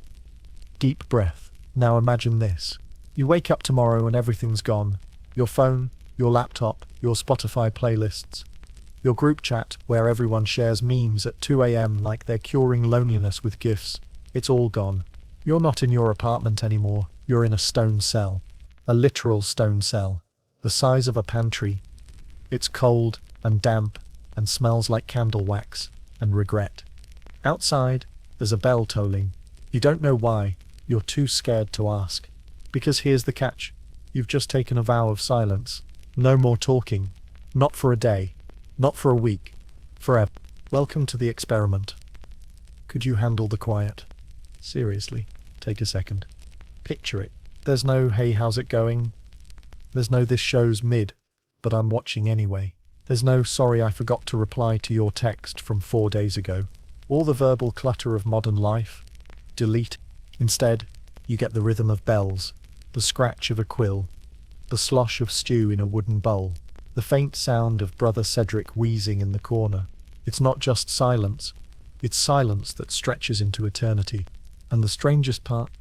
Deep breath. Now imagine this. You wake up tomorrow and everything's gone. Your phone, your laptop, your Spotify playlists, your group chat where everyone shares memes at 2 a.m. like they're curing loneliness with GIFs. It's all gone. You're not in your apartment anymore. You're in a stone cell. A literal stone cell. The size of a pantry. It's cold and damp and smells like candle wax and regret. Outside, there's a bell tolling. You don't know why. You're too scared to ask. Because here's the catch. You've just taken a vow of silence. No more talking. Not for a day. Not for a week. Forever. Welcome to the experiment. Could you handle the quiet? Seriously, take a second. Picture it. There's no, hey, how's it going? There's no, this show's mid, but I'm watching anyway. There's no, sorry, I forgot to reply to your text from 4 days ago. All the verbal clutter of modern life. Delete. Instead, you get the rhythm of bells, the scratch of a quill, the slosh of stew in a wooden bowl, the faint sound of Brother Cedric wheezing in the corner. It's not just silence. It's silence that stretches into eternity. And the strangest part,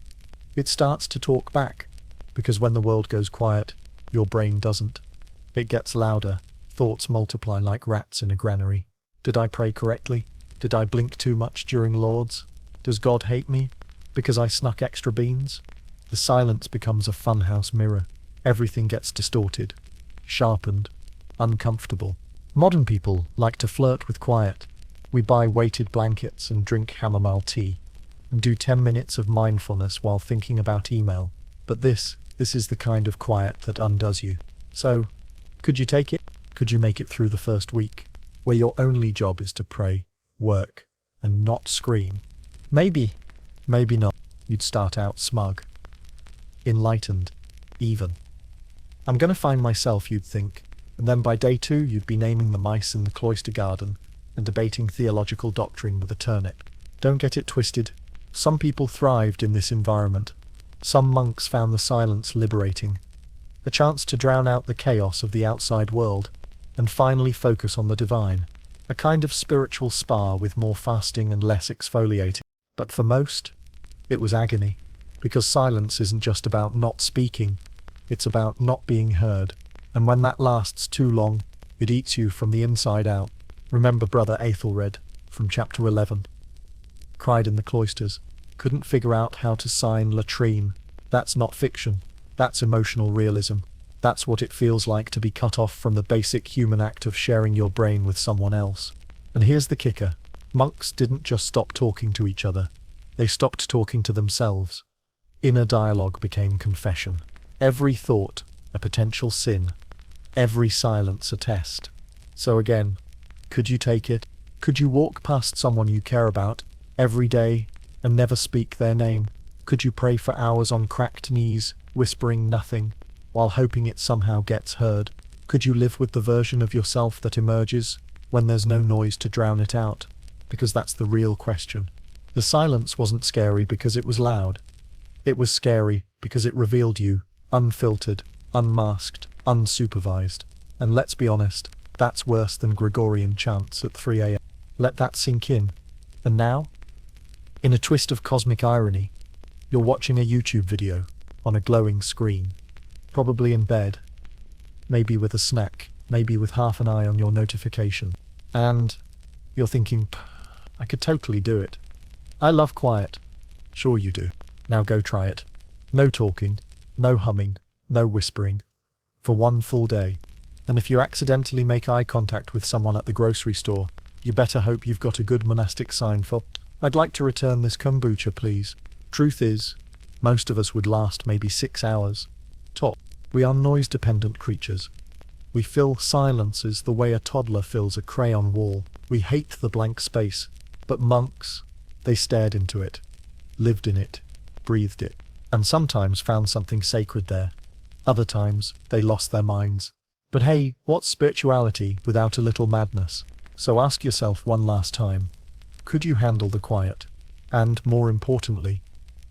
it starts to talk back, because when the world goes quiet, your brain doesn't. It gets louder, thoughts multiply like rats in a granary. Did I pray correctly? Did I blink too much during Lord's? Does God hate me because I snuck extra beans? The silence becomes a funhouse mirror. Everything gets distorted, sharpened, uncomfortable. Modern people like to flirt with quiet. We buy weighted blankets and drink chamomile tea, and do 10 minutes of mindfulness while thinking about email. But this is the kind of quiet that undoes you. So, could you take it? Could you make it through the first week, where your only job is to pray, work, and not scream? Maybe, maybe not. You'd start out smug, enlightened, even. I'm gonna find myself, you'd think, and then by day 2 you'd be naming the mice in the cloister garden and debating theological doctrine with a turnip. Don't get it twisted. Some people thrived in this environment. Some monks found the silence liberating, a chance to drown out the chaos of the outside world and finally focus on the divine, a kind of spiritual spa with more fasting and less exfoliating. But for most, it was agony, because silence isn't just about not speaking, it's about not being heard, and when that lasts too long, it eats you from the inside out. Remember Brother Aethelred, from chapter 11. Cried in the cloisters, couldn't figure out how to sign latrine. That's not fiction. That's emotional realism. That's what it feels like to be cut off from the basic human act of sharing your brain with someone else. And here's the kicker. Monks didn't just stop talking to each other. They stopped talking to themselves. Inner dialogue became confession. Every thought, a potential sin. Every silence, a test. So again, could you take it? Could you walk past someone you care about every day and never speak their name? Could you pray for hours on cracked knees, whispering nothing, while hoping it somehow gets heard? Could you live with the version of yourself that emerges when there's no noise to drown it out? Because that's the real question. The silence wasn't scary because it was loud. It was scary because it revealed you, unfiltered, unmasked, unsupervised. And let's be honest, that's worse than Gregorian chants at 3 a.m. Let that sink in. And now, in a twist of cosmic irony, You're watching a YouTube video on a glowing screen, probably in bed, maybe with a snack, maybe with half an eye on your notification. And you're thinking, I could totally do it. I love quiet. Sure you do. Now go try it. No talking, no humming, no whispering, for one full day. And if you accidentally make eye contact with someone at the grocery store, you better hope you've got a good monastic sign for, I'd like to return this kombucha, please. Truth is, most of us would last maybe 6 hours. Top. We are noise-dependent creatures. We fill silences the way a toddler fills a crayon wall. We hate the blank space. But monks, they stared into it, lived in it, breathed it, and sometimes found something sacred there. Other times, they lost their minds. But hey, what's spirituality without a little madness? So ask yourself one last time, could you handle the quiet? And more importantly,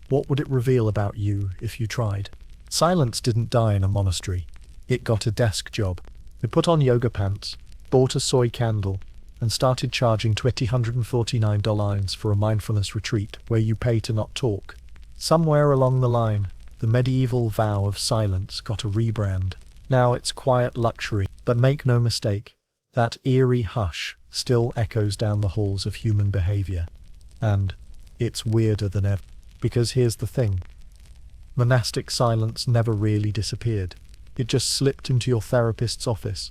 what would it reveal about you if you tried? Silence didn't die in a monastery. It got a desk job. It put on yoga pants, bought a soy candle, and started charging $249 for a mindfulness retreat where you pay to not talk. Somewhere along the line, the medieval vow of silence got a rebrand. Now it's quiet luxury, but make no mistake, that eerie hush still echoes down the halls of human behavior. And it's weirder than ever. Because here's the thing. Monastic silence never really disappeared. It just slipped into your therapist's office.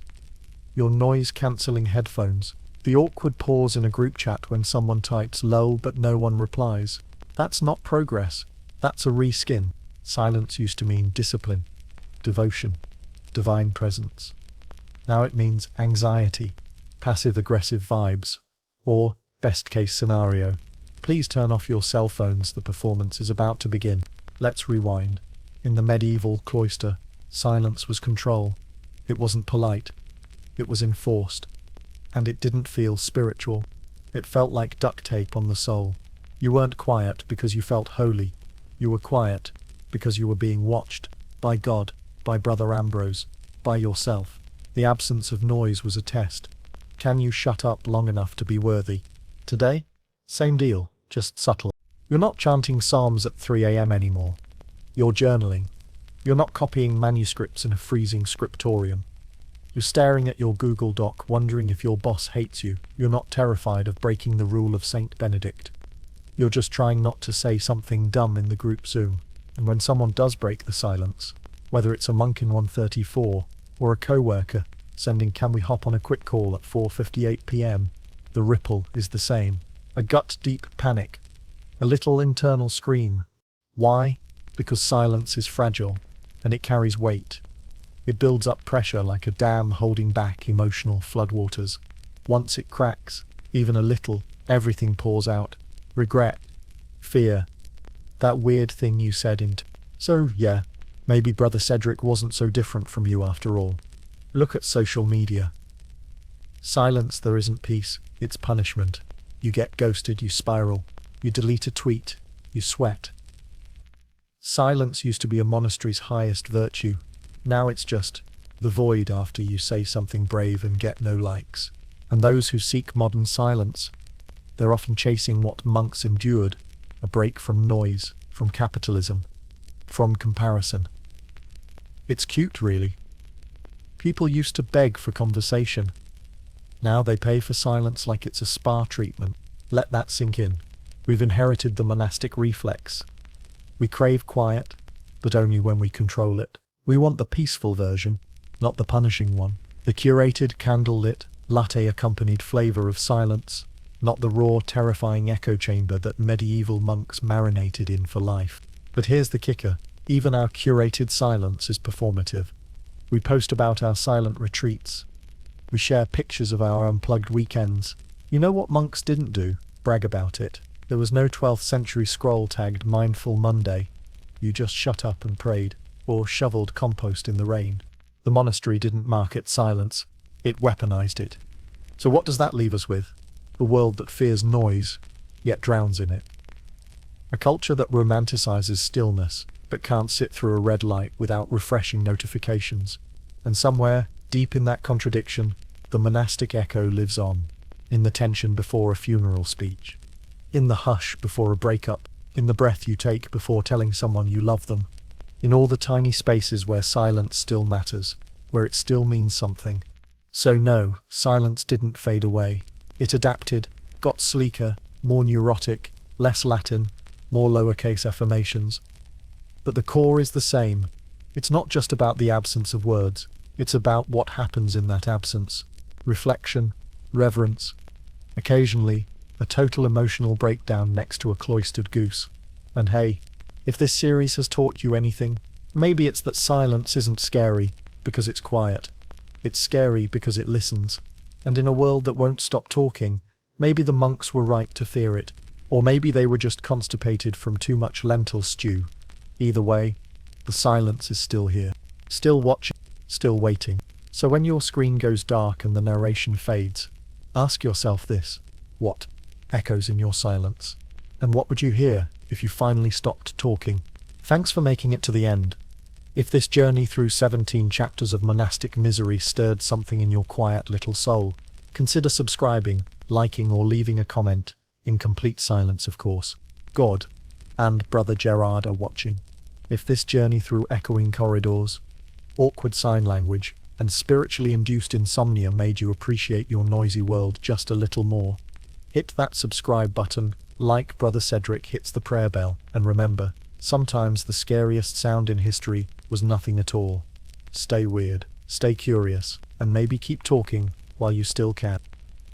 Your noise-cancelling headphones. The awkward pause in a group chat when someone types lol but no one replies. That's not progress. That's a reskin. Silence used to mean discipline, devotion, divine presence. Now it means anxiety, passive-aggressive vibes, or, best-case scenario, please turn off your cell phones, the performance is about to begin. Let's rewind. In the medieval cloister, silence was control. It wasn't polite. It was enforced. And it didn't feel spiritual. It felt like duct tape on the soul. You weren't quiet because you felt holy. You were quiet because you were being watched. By God, by Brother Ambrose, by yourself. The absence of noise was a test. Can you shut up long enough to be worthy? Today? Same deal, just subtle. You're not chanting psalms at 3 a.m. anymore. You're journaling. You're not copying manuscripts in a freezing scriptorium. You're staring at your Google Doc wondering if your boss hates you. You're not terrified of breaking the rule of Saint Benedict. You're just trying not to say something dumb in the group Zoom. And when someone does break the silence, whether it's a monk in 134 or a co-worker sending "Can we hop on a quick call at 4:58 p.m., the ripple is the same. A gut-deep panic. A little internal scream. Why? Because silence is fragile, and it carries weight. It builds up pressure like a dam holding back emotional floodwaters. Once it cracks, even a little, everything pours out. Regret. Fear. That weird thing you said in So, yeah, maybe Brother Cedric wasn't so different from you after all. Look at social media. Silence, there isn't peace, it's punishment. You get ghosted, you spiral. You delete a tweet, you sweat. Silence used to be a monastery's highest virtue. Now it's just the void after you say something brave and get no likes. And those who seek modern silence, they're often chasing what monks endured, a break from noise, from capitalism, from comparison. It's cute, really. People used to beg for conversation. Now they pay for silence like it's a spa treatment. Let that sink in. We've inherited the monastic reflex. We crave quiet, but only when we control it. We want the peaceful version, not the punishing one. The curated, candle-lit, latte-accompanied flavor of silence, not the raw, terrifying echo chamber that medieval monks marinated in for life. But here's the kicker. Even our curated silence is performative. We post about our silent retreats. We share pictures of our unplugged weekends. You know what monks didn't do? Brag about it. There was no 12th century scroll tagged Mindful Monday. You just shut up and prayed, or shoveled compost in the rain. The monastery didn't market silence. It weaponized it. So what does that leave us with? A world that fears noise, yet drowns in it. A culture that romanticizes stillness, but can't sit through a red light without refreshing notifications. And somewhere, deep in that contradiction, the monastic echo lives on, in the tension before a funeral speech, in the hush before a breakup, in the breath you take before telling someone you love them, in all the tiny spaces where silence still matters, where it still means something. So no, silence didn't fade away. It adapted, got sleeker, more neurotic, less Latin, more lowercase affirmations. But the core is the same. It's not just about the absence of words, it's about what happens in that absence. Reflection, reverence, occasionally, a total emotional breakdown next to a cloistered goose. And hey, if this series has taught you anything, maybe it's that silence isn't scary because it's quiet. It's scary because it listens. And in a world that won't stop talking, maybe the monks were right to fear it. Or maybe they were just constipated from too much lentil stew. Either way, the silence is still here. Still watching, still waiting. So when your screen goes dark and the narration fades, ask yourself this: what echoes in your silence? And what would you hear if you finally stopped talking? Thanks for making it to the end. If this journey through 17 chapters of monastic misery stirred something in your quiet little soul, consider subscribing, liking, or leaving a comment, in complete silence, of course. God and Brother Gerard are watching. If this journey through echoing corridors, awkward sign language, and spiritually induced insomnia made you appreciate your noisy world just a little more, hit that subscribe button, like Brother Cedric hits the prayer bell, and remember, sometimes the scariest sound in history was nothing at all. Stay weird, stay curious, and maybe keep talking while you still can.